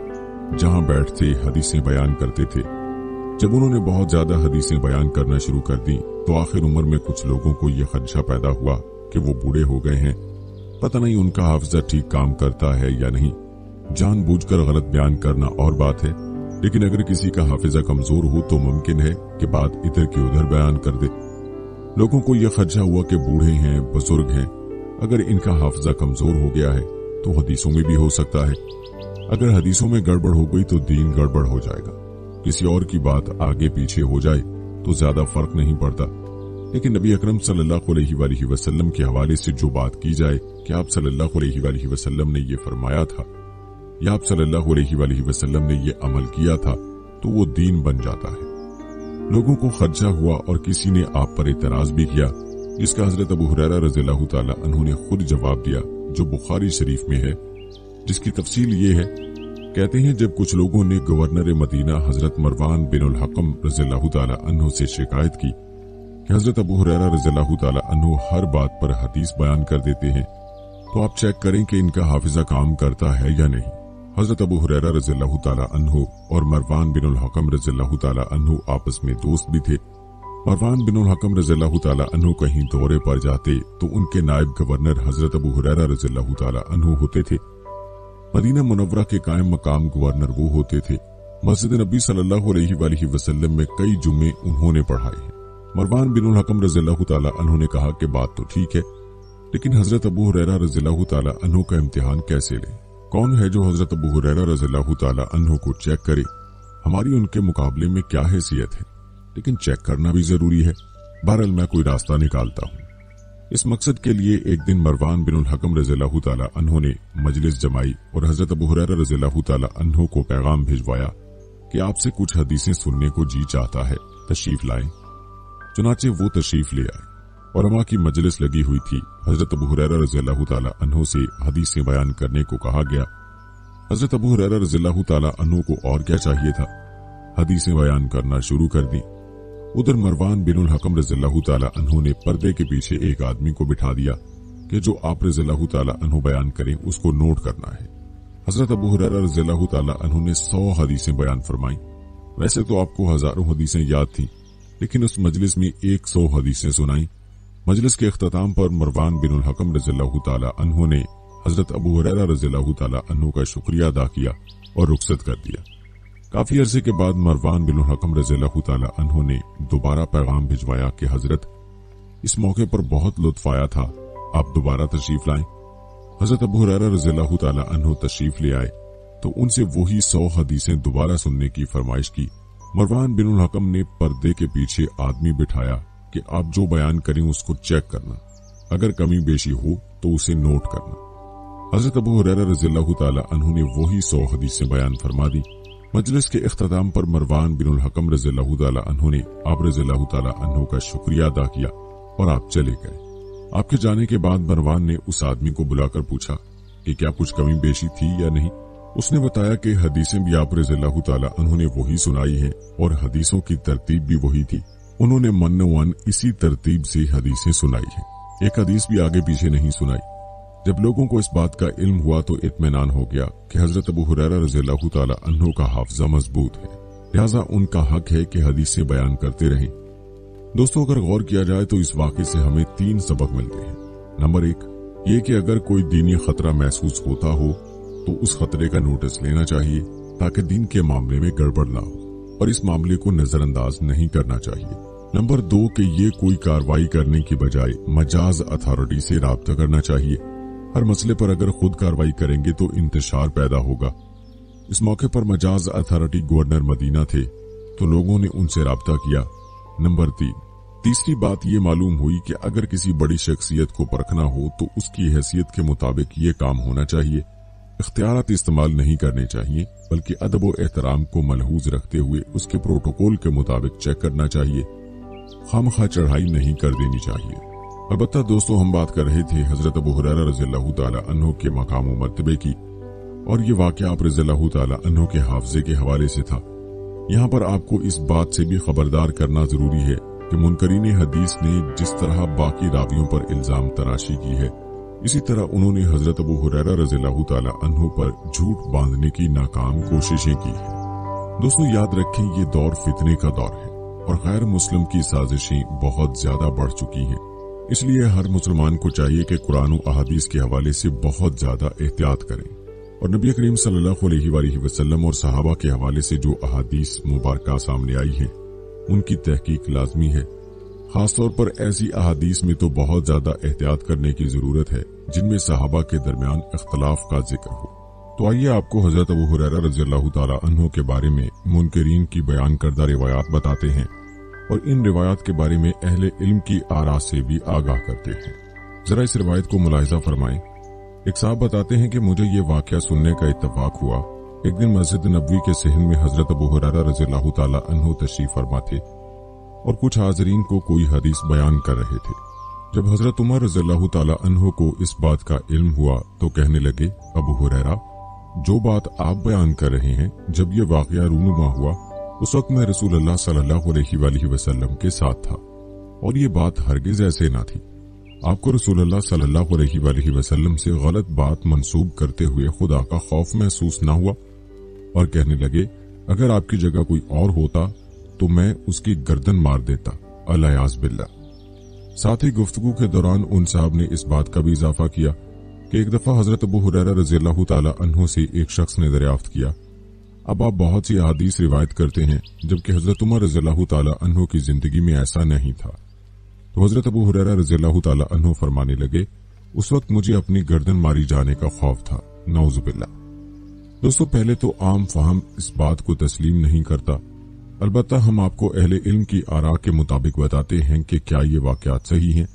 जहाँ बैठते हदीसें बयान करते थे। जब उन्होंने बहुत ज्यादा हदीसें बयान करना शुरू कर दी तो आखिर उम्र में कुछ लोगों को यह खदशा पैदा हुआ कि वो बूढ़े हो गए हैं, पता नहीं उनका हाफिजा ठीक काम करता है या नहीं। जानबूझकर गलत बयान करना और बात है, लेकिन अगर किसी का हाफिजा कमजोर हो तो मुमकिन है कि बात इधर की उधर बयान कर दे। लोगों को यह खदशा हुआ कि बूढ़े हैं, बुजुर्ग हैं, अगर इनका हाफिजा कमजोर हो गया है तो हदीसों में भी हो सकता है। अगर हदीसों में गड़बड़ हो गई तो दीन गड़बड़ हो जाएगा। किसी और की बात आगे पीछे हो जाए तो ज्यादा फर्क नहीं पड़ता, लेकिन नबी अकरम सल्लल्लाहु अलैहि वसल्लम के हवाले से जो बात की जाए कि आप सल्लल्लाहु अलैहि वसल्लम ने ये फरमाया था या आप सल्लल्लाहु अलैहि वसल्लम ने ये अमल किया था तो वो दीन बन जाता है। लोगों को खदशा हुआ और किसी ने आप पर इतराज भी किया, जिसका हजरत अबू हुरैरा रज़ियल्लाहु ताला अन्हु ने खुद जवाब दिया, जो बुखारी शरीफ में है, जिसकी तफसील ये है। कहते हैं जब कुछ लोगों ने गवर्नर मदीना हजरत मरवान बिन हकम रज़ियल्लाहु ताला अन्हु से शिकायत की कि हजरत अबू हुरैरा रज़ियल्लाहु ताला अन्हु हर बात पर हदीस बयान कर देते हैं, तो आप चेक करें कि इनका हाफिजा काम करता है या नहीं। हजरत अबू हुरैरा रज़ियल्लाहु ताला अन्हु और मरवान बिन हकम रज़ियल्लाहु ताला अन्हु आपस में दोस्त भी थे। मरवान बिन हकम रज़ियल्लाहु ताला अन्हु कहीं दौरे पर जाते तो उनके नायब गवर्नर हजरत अबू हुरैरा रज़ियल्लाहु ताला अन्हु होते थे। मदीना मुनव्वरा के कायम मकाम गवर्नर वो होते थे। मस्जिद नबी सल्लल्लाहु अलैहि वसल्लम में कई जुम्मे उन्होंने पढ़ाए हैं। मरवान बिन हकम रज़ियल्लाहु ताला अन्हु ने कहा कि बात तो ठीक है, लेकिन हजरत अबू हुरैरा रज़ियल्लाहु ताला अन्हु का इम्तिहान कैसे लें। कौन है जो हजरत अबू हुरैरा रज़ियल्लाहु ताला अन्हु को चेक करे? हमारी उनके मुकाबले में क्या हैसियत है, लेकिन चेक करना भी जरूरी है। बहरहाल मैं कोई रास्ता निकालता हूँ। इस मकसद के लिए एक दिन मरवान बिन हकम रज़ियल्लाहु ताला अन्हु ने मजलिस जमाई और हजरत अबू हुरैरा रज़ियल्लाहु ताला अन्हु को पैगाम भिजवाया कि आपसे कुछ हदीसें सुनने को जी चाहता है, तशरीफ लाएं। चुनाचे वो तशरीफ ले आए। उलमा की मजलिस लगी हुई थी। हजरत अबू हुरैरा रज़ियल्लाहु ताला अन्हु से हदीसें बयान करने को कहा गया। हजरत अबू हुरैरा रज़ियल्लाहु ताला अन्हु को और क्या चाहिए था, हदीसें बयान करना शुरू कर दी। उधर मरवान बिन हकम रज़ियल्लाहु ताला अन्हु ने पर्दे के पीछे एक आदमी को बिठा दिया कि जो आप रज़ियल्लाहु ताला अन्हु बयान करें उसको नोट करना है। हजरत अबू हुरैरा रज़ियल्लाहु ताला अन्हु ने 100 हदीसें बयान फरमाई। वैसे तो आपको हजारों हदीसें याद थी, लेकिन उस मजलिस में 100 हदीसें सुनाई। मजलिस के इख्तिताम पर मरवान बिन हकम रज़ियल्लाहु ताला अन्हु ने हजरत अबू हुरैरा रज़ियल्लाहु ताला अन्हु का शुक्रिया अदा किया और रुखसत कर दिया। काफी अरसे के बाद मरवान बिन हकम रज़ियल्लाहु ताला अन्हु ने दोबारा पैगाम भिजवाया कि हजरत, इस मौके पर बहुत लुत्फ आया था, आप दोबारा तशरीफ लाएं। हजरत अबू हुरैरा रज़ियल्लाहु ताला अन्हु तशरीफ ले आए तो उनसे वही 100 हदीसें दोबारा सुनने की फरमाइश की। मरवान बिन हकम ने पर्दे के पीछे आदमी बिठाया कि आप जो बयान करें उसको चेक करना, अगर कमी बेशी हो तो उसे नोट करना। हजरत अबू हुरैरा रज़ियल्लाहु ताला अन्हु ने वही 100 हदीसें बयान फरमा दी। मजलिस के इख्तिताम पर मरवान बिन हकम रज़ियल्लाहु ताला अन्हु ने आप रज़ियल्लाहु ताला अन्हु का शुक्रिया अदा किया और आप चले गए। आपके जाने के बाद मरवान ने उस आदमी को बुलाकर पूछा कि क्या कुछ कमी बेशी थी या नहीं। उसने बताया कि हदीसें भी आप रज़ियल्लाहु ताला अन्हु ने वही सुनाई हैं और हदीसों की तरतीब भी वही थी। उन्होंने मन इसी तरतीब से हदीसें सुनाई हैं, एक हदीस भी आगे पीछे नहीं सुनाई। जब लोगों को इस बात का इल्म हुआ तो इत्मीनान हो गया कि हजरत अबू हुरैरा रज़ियल्लाहु ताला अन्हु का हाफ़िज़ा मजबूत है, लिहाजा उनका हक है कि हदीसें बयान करते रहें। दोस्तों, अगर गौर किया जाए तो इस वाक़े से हमें 3 सबक मिलते हैं। नंबर 1 ये कि अगर कोई दीनी खतरा महसूस होता हो तो उस खतरे का नोटिस लेना चाहिए ताकि दीन के मामले में गड़बड़ ना हो और इस मामले को नजरअंदाज नहीं करना चाहिए। नंबर 2 कि ये कोई कार्रवाई करने की बजाय मजाज अथॉरिटी से राब्ता करना चाहिए। हर मसले पर अगर खुद कार्रवाई करेंगे तो इंतशार पैदा होगा। इस मौके पर मजाज अथॉरिटी गवर्नर मदीना थे तो लोगों ने उनसे राब्ता किया। नंबर 3 तीसरी बात ये मालूम हुई कि अगर किसी बड़ी शख्सियत को परखना हो तो उसकी हैसियत के मुताबिक ये काम होना चाहिए। इख्तियारात इस्तेमाल नहीं करने चाहिए, बल्कि अदब व एहतराम को मलहूज रखते हुए उसके प्रोटोकॉल के मुताबिक चेक करना चाहिए। खामखा चढ़ाई नहीं कर देनी चाहिए। अलबत्ता दोस्तों, हम बात कर रहे थे हजरत अबू हुरैरा रज़ियल्लाहु ताला अन्हु के मकाम व मर्तबे की, और ये वाक़या आप रज़ियल्लाहु ताला अन्हु के हाफ़िज़े के हवाले से था। यहाँ पर आपको इस बात से भी खबरदार करना जरूरी है कि मुनकरीन हदीस ने जिस तरह बाकी रावियों पर इल्जाम तराशी की है, इसी तरह उन्होंने हजरत अबू हुरैरा रज़ियल्लाहु ताला अन्हु पर झूठ बांधने की नाकाम कोशिशें की है। दोस्तों, याद रखें ये दौर फितने का दौर है और गैर मुस्लिम की साजिशें बहुत ज्यादा बढ़ चुकी हैं। इसलिए हर मुसलमान को चाहिए कि कुरान और अहादीस के हवाले से बहुत ज्यादा एहतियात करें और नबी करीम सल्लल्लाहु अलैहि वसल्लम और सहाबा के हवाले से जो अहादीस मुबारका सामने आई हैं उनकी तहकीक लाजमी है। खासतौर पर ऐसी अहादीस में तो बहुत ज्यादा एहतियात करने की जरूरत है जिनमें सहाबा के दरमियान इख्तलाफ का जिक्र हो। तो आइए आपको हजरत अबू हुरैरा रज़ियल्लाहु ताला अन्हु के बारे में मुनकरीन की बयान करदा रिवायात बताते हैं और इन रिवायात के बारे में अहले इल्म की आरा से भी आगाह करते हैं। जरा इस रिवायत को मुलाहिजा फरमाएं। एक साहब बताते हैं कि मुझे ये वाकया सुनने का इत्तफाक हुआ। एक दिन मस्जिद नबवी के सहन में हजरत अबू हुरैरा रज़ियल्लाहु ताला अन्हु तशरीफ फरमा थे और कुछ हाज़रीन को कोई हदीस बयान कर रहे थे। जब हजरत उमर रज़ियल्लाहु ताला अन्हु को इस बात का इल्म हुआ तो कहने लगे, अबू हुरैरा, जो बात आप बयान कर रहे हैं, जब ये वाकया रूनुमा हुआ उस वक्त मैं रसूलुल्लाह सल्लल्लाहु अलैहि वसल्लम के साथ था और ये बात हरगिज ऐसे ना थी। आपको रसूलुल्लाह सल्लल्लाहु अलैहि वसल्लम से गलत बात मंसूब करते हुए खुदा का खौफ महसूस ना हुआ और कहने लगे, अगर आपकी जगह कोई और होता तो मैं उसकी गर्दन मार देता, अलियाज़ बिल्लाह। साथ ही गुफ्तगू के दौरान उन साहब ने इस बात का भी इजाफा किया कि एक दफा हजरत अबू हुरैरा रज़ियल्लाहु ताला अन्हु से एक शख्स ने दरियाफ्त किया, अब आप बहुत सी अहादीस रिवायत करते हैं जबकि हजरत उमर रज़ियल्लाहु ताला अन्हु की जिंदगी में ऐसा नहीं था। तो हजरत अबू हुरैरा रज़ियल्लाहु ताला अन्हु फरमाने लगे, उस वक्त मुझे अपनी गर्दन मारी जाने का खौफ था नौजुबिल्ला। दोस्तों, पहले तो आम फहम इस बात को तस्लीम नहीं करता, अलबत्ता हम आपको अहले इल्म की आरा के मुताबिक बताते हैं कि क्या ये वाकयात सही हैं।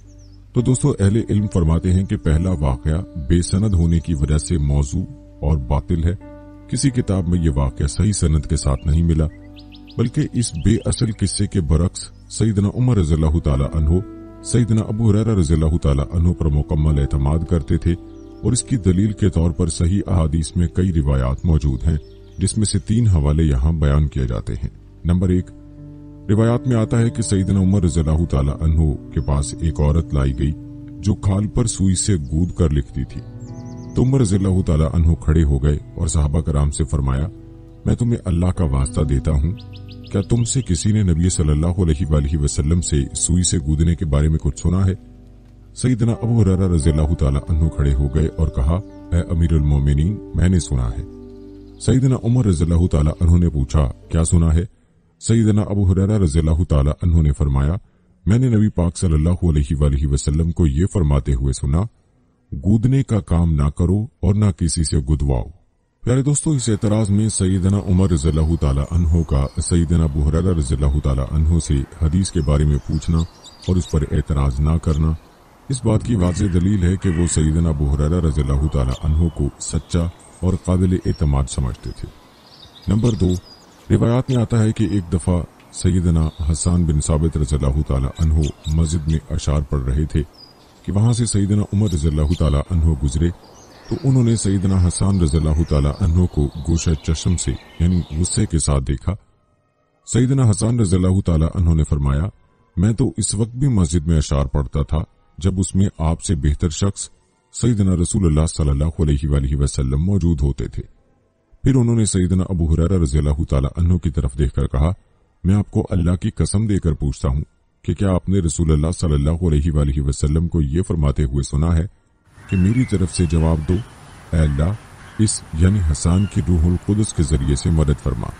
तो दोस्तों, अहले इल्म फरमाते हैं कि पहला वाकया बेसनद होने की वजह से मौजू और बातिल है। किसी किताब में यह वाकया सही सनद के साथ नहीं मिला, बल्कि इस बेअसल किस्से के बरक्स सैयदना उमर रज़ियल्लाहु ताला अन्हु सैयदना अबू हुरैरा रज़ियल्लाहु ताला अन्हु पर मुकम्मल एतमाद करते थे, और इसकी दलील के तौर पर सही अहादीस में कई रिवायात मौजूद हैं, जिसमें से 3 हवाले यहाँ बयान किए जाते हैं। नंबर 1, रिवायात में आता है कि सैयदना उमर रज़ियल्लाहु ताला अन्हु के पास एक औरत लाई गई जो खाल पर सुई से गूद कर लिखती थी। तो उमर रज़ियल्लाहु ताला अन्हु खड़े हो गए और सहाबा कराम से फरमाया, मैं तुम्हें अल्लाह का वास्ता देता हूँ, क्या तुमसे किसी ने नबी सल्लल्लाहु अलैहि वसल्लम से सुई से गूदने के बारे में कुछ सुना है? सैयदना अबू हुरैरा रज़ियल्लाहु ताला अन्हु खड़े हो गए और कहा, ऐ अमीरुल मोमिनीन, मैंने सुना है। सैयदना उमर रज़ियल्लाहु ताला अन्हु ने पूछा, क्या सुना है? सैयदना अबू हुरैरा रज़ियल्लाहु ताला अन्हु ने फरमाया, मैंने नबी पाक सल्लल्लाहु अलैहि वसल्लम को ये फरमाते हुए सुना, गूदने का काम ना करो और ना किसी से गुदवाओ। प्यारे दोस्तों, इस एतराज में सैयदना उमर रज़ियल्लाहु ताला अन्हु का सैयदना अबू हुरैरा रज़ियल्लाहु ताला अन्हु से हदीस के बारे में पूछना और उस पर एतराज ना करना इस बात की वाज़ेह दलील है कि वो सैयदना अबू हुरैरा रज़ियल्लाहु ताला अन्हु को सच्चा और काबिल एतमाद समझते थे। नंबर 2, रिवायात में आता है कि एक दफा सैयदना हसन बिन साबित रज़ियल्लाहु ताला अन्हु मस्जिद में अशार पढ़ रहे थे कि वहां से सैयदना उमर रज़ियल्लाहु ताला अन्हु गुजरे, तो उन्होंने सैयदना हसन रज़ियल्लाहु ताला अन्हु को गोशा चश्म से यानी गुस्से के साथ देखा। सैयदना हसन रज़ियल्लाहु ताला अन्हु ने फरमाया, मैं तो इस वक्त भी मस्जिद में अशार पढ़ता था जब उसमें आपसे बेहतर शख्स सैयदना रसूलुल्लाह सल्लल्लाहु अलैहि वसल्लम मौजूद होते थे। फिर उन्होंने सैयदना अबू हुरैरा रज़ियल्लाहु ताला अन्हु की तरफ देखकर कहा, मैं आपको अल्लाह की कसम देकर पूछता हूँ कि क्या आपने रसूलुल्लाह सल्लल्लाहु अलैहि वसल्लम को ये फरमाते हुए सुना है कि मेरी तरफ से जवाब दो, ऐ अल्लाह, इस यानी हसन की रूहुल कुदस के जरिए से मदद फरमा।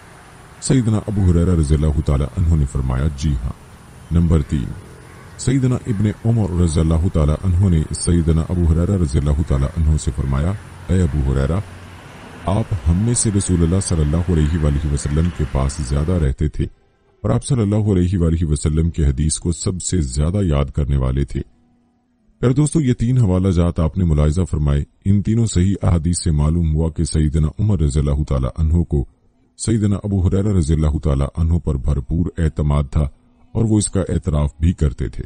सैयदना अबू हुरैरा रज़ियल्लाहु ताला अन्हु ने फरमाया, जी हाँ। नंबर 3, सैयदना इब्ने उमर रज़ियल्लाहु ताला अन्हु ने सैयदना अबू हुरैरा रज़ियल्लाहु ताला अन्हु से फरमाया, ऐ अबू हुरैरा, आप हम में से रसूलुल्लाह सल्लल्लाहु अलैहि वसल्लम के पास ज्यादा रहते थे और आप सल्लल्लाहु अलैहि वसल्लम के हदीस को सबसे ज्यादा याद करने वाले थे। पर दोस्तों, ये 3 हवाला जात आपने मुलाहिजा फरमाए, इन तीनों सही अहादीस से मालूम हुआ कि सैयदना उमर रज़ियल्लाहु ताला अन्हु को सैयदना अबू हुरैरा रज़ियल्लाहु ताला अन्हु पर भरपूर एतमाद था और वो इसका एतराफ भी करते थे।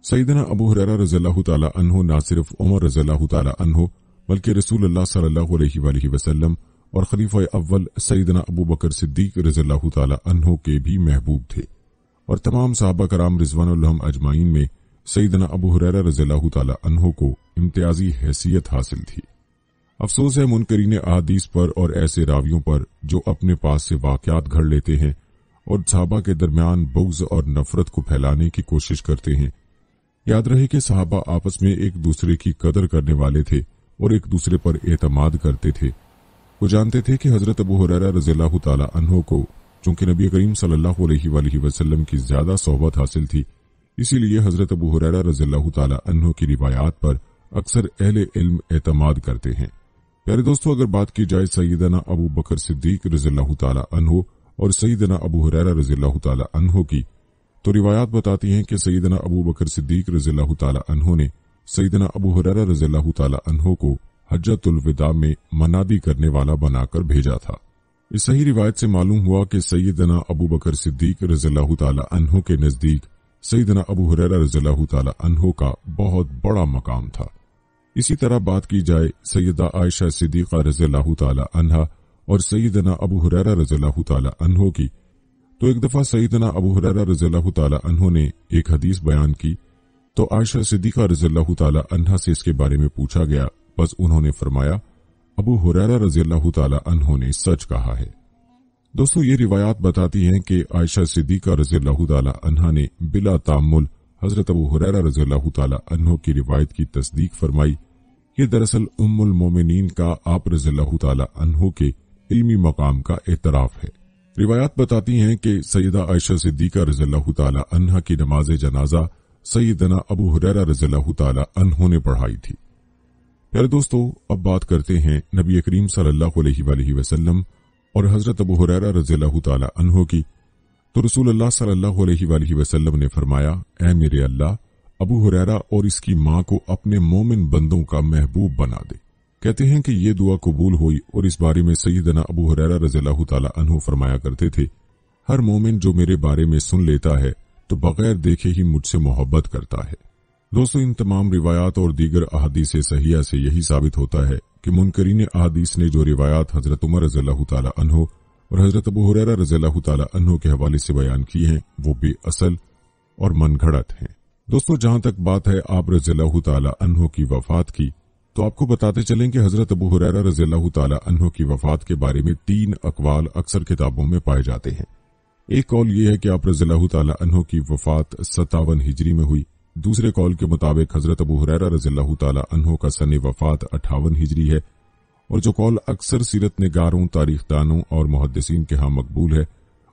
सैयदना अबू हुरैरा रज़ियल्लाहु ताला अन्हु न सिर्फ उमर रज़ियल्लाहु ताला अन्हु बल्कि रसूलुल्लाह सल्लल्लाहु अलैहि वसल्लम और खलीफा अव्वल सैयदना अबू बकर सिद्दीक रज़ियल्लाहु ताला अन्हु के भी महबूब थे और तमाम सहाबा कराम रिज़वानुल्लाह अजमाइन में सैयदना अबू हुरैरा रज़ियल्लाहु ताला अन्हु को इम्तियाजी हैसियत हासिल थी। अफसोस है मुनकरीन अहादीस पर और ऐसे रावियों पर जो अपने पास से वाकयात घड़ लेते हैं और सहाबा के दरमियान बुग़्ज़ और नफरत को फैलाने की कोशिश करते हैं। याद रहे कि सहाबा आपस में एक दूसरे की कदर करने वाले थे और एक दूसरे पर एतमाद करते थे। वो जानते थे कि हजरत अबू हुरैरा रज़ियल्लाहु ताला अन्हु को चूंकि नबी करीम सल्लल्लाहु अलैहि वसल्लम की ज्यादा सोहबत हासिल थी, इसीलिए हजरत अबू हुरैरा रज़ियल्लाहु ताला अन्हु की रिवायात पर अक्सर अहले इल्म एतमाद करते हैं। प्यारे दोस्तों, अगर बात की जाए सैयदना अबू बकर सिद्दीक रज़ियल्लाहु ताला अन्हु और सैयदना अबू हुरैरा रज़ियल्लाहु ताला अन्हु की, तो रिवायात बताती हैं कि सैयदना अबू बकर सिद्दीक रज़ियल्लाहु ताला अन्हु ने सैयदना अबू हुरैरा रज़ियल्लाहु ताला अन्हु को हज्जतुल विदा में मनादी करने वाला बनाकर भेजा था। इस सही रिवायत से मालूम हुआ कि सैयदना अबू बकर सिद्दीक रज़ियल्लाहु ताला अन्हु के नजदीक सैयदना अबू हुरैरा रज़ियल्लाहु ताला अन्हु का बहुत बड़ा मकाम था। इसी तरह बात की जाए सैयदा आयशा सिद्दीक़ा रज़ियल्लाहु ताला अन्हा और सैयदना अबू हुरैरा रज़ियल्लाहु ताला अन्हु की, तो एक दफा सैयदना अबू हुरैरा रज़ियल्लाहु ताला अन्हु ने एक हदीस बयान की तो आयशा सिद्दीक़ा रज़ियल्लाहु ताला अन्हा से इसके बारे में पूछा गया, बस उन्होंने फरमाया, अबू हुरैरा रज़ियल्लाहु ताला अन्हु ने सच कहा है। दोस्तों, ये रिवायात बताती हैं कि आयशा सिद्दीक़ा रज़ियल्लाहु ताला अन्हा ने बिला तामुल हजरत अबू हुरैरा रज़ियल्लाहु ताला अन्हु की रिवायत की तस्दीक फरमाई। ये दरअसल उम्मुल मोमिनीन का आप रज़ियल्लाहु ताला अन्हु के इल्मी मकाम का एतराफ है। रिवायात बताती हैं कि सैयदा आयशा सिद्दीक़ा रज़ियल्लाहु ताला अन्हा की नमाज जनाजा सैयदना अबू हुरैरा रज़ियल्लाहु ताला अन्हु ने पढ़ाई थी। प्यारे दोस्तों, अब बात करते हैं नबी करीम सल्लल्लाहु अलैहि वसल्लम और हजरत अबू हुरैरा रज़ियल्लाहु ताला अन्हु की। तो रसूलुल्लाह सल्लल्लाहु अलैहि वसल्लम ने फरमाया, ऐ मेरे अल्लाह, अबू हुरैरा और इसकी मां को अपने मोमिन बंदों का महबूब बना दे। कहते हैं कि ये दुआ कबूल हुई और इस बारे में सैयदना अबू हुरैरा रज़ियल्लाहु ताला अन्हु फरमाया करते थे, हर मोमिन जो मेरे बारे में सुन लेता है तो बगैर देखे ही मुझसे मोहब्बत करता है। दोस्तों, इन तमाम रिवायात और दीगर अहादीस सहिया से यही साबित होता है कि मुनकरीन अहादीस ने जो रिवायात हजरत उमर रज़ियल्लाहु ताला अन्हु और हजरत अबू हुरैरा रज़ियल्लाहु ताला अन्हु के हवाले से बयान की हैं वो बेअसल और मनगढ़ंत हैं। दोस्तों, जहां तक बात है आप रज़ियल्लाहु ताला अन्हु की वफात की, तो आपको बताते चलें कि हजरत अबू हुरैरा रज़ियल्लाहु ताला अन्हु की वफात के बारे में 3 अक़वाल अक्सर किताबों में पाए जाते हैं। एक कौल ये है कि आप रज़ियल्लाहु ताला अन्हु की वफात 57 हिजरी में हुई। दूसरे कौल के मुताबिक हजरत अबू हुरैरा रज़ियल्लाहु ताला अन्हु का सने वफात 58 हिजरी है, और जो कौल अक्सर सीरत निगारों, तारीखदानों और मुहद्दिसीन के यहाँ मकबूल है,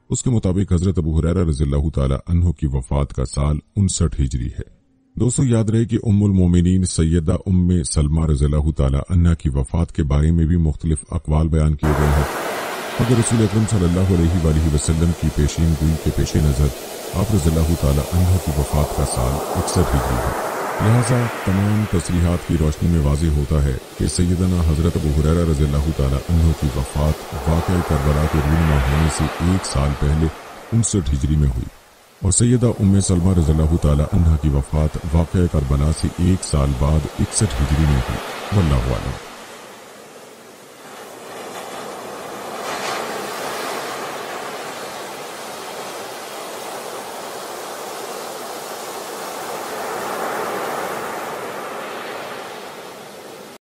उसके मुताबिक हजरत अबू हुरैरा रज़ियल्लाहु ताला अन्हु की वफात का साल 59 हिजरी है। दोस्तों, याद रहे कि उम्मुल मोमिनीन सैयदा उम्मे सलमा रज़ियल्लाहु ताला अन्हा की वफात के बारे में भी मुख्तलिफ अक़वाल बयान किए गए हैं। मगर रसूल अकरम सल्लल्लाहु अलैहि वसल्लम की पेशीन गोई के पेश नज़र आप रज़ियल्लाहु ताला अन्हा की वफात का साल 61 हिजरी है। लिहाजा तमाम तस्रीहात की रोशनी में वाज़ेह होता है कि सैयदना हजरत अबू हुरैरा रज़ियल्लाहु ताला अन्हु की वफात वाक़या करबला के रूनुमा होने से 1 साल पहले 59 हिजरी में हुई, और सैयदा उम्मे सलमा रज़ियल्लाहु ताला अन्हा की वफात वाक़या करबला से 1 साल बाद 61 हिजरी में हुई। वल्लाहु आलम।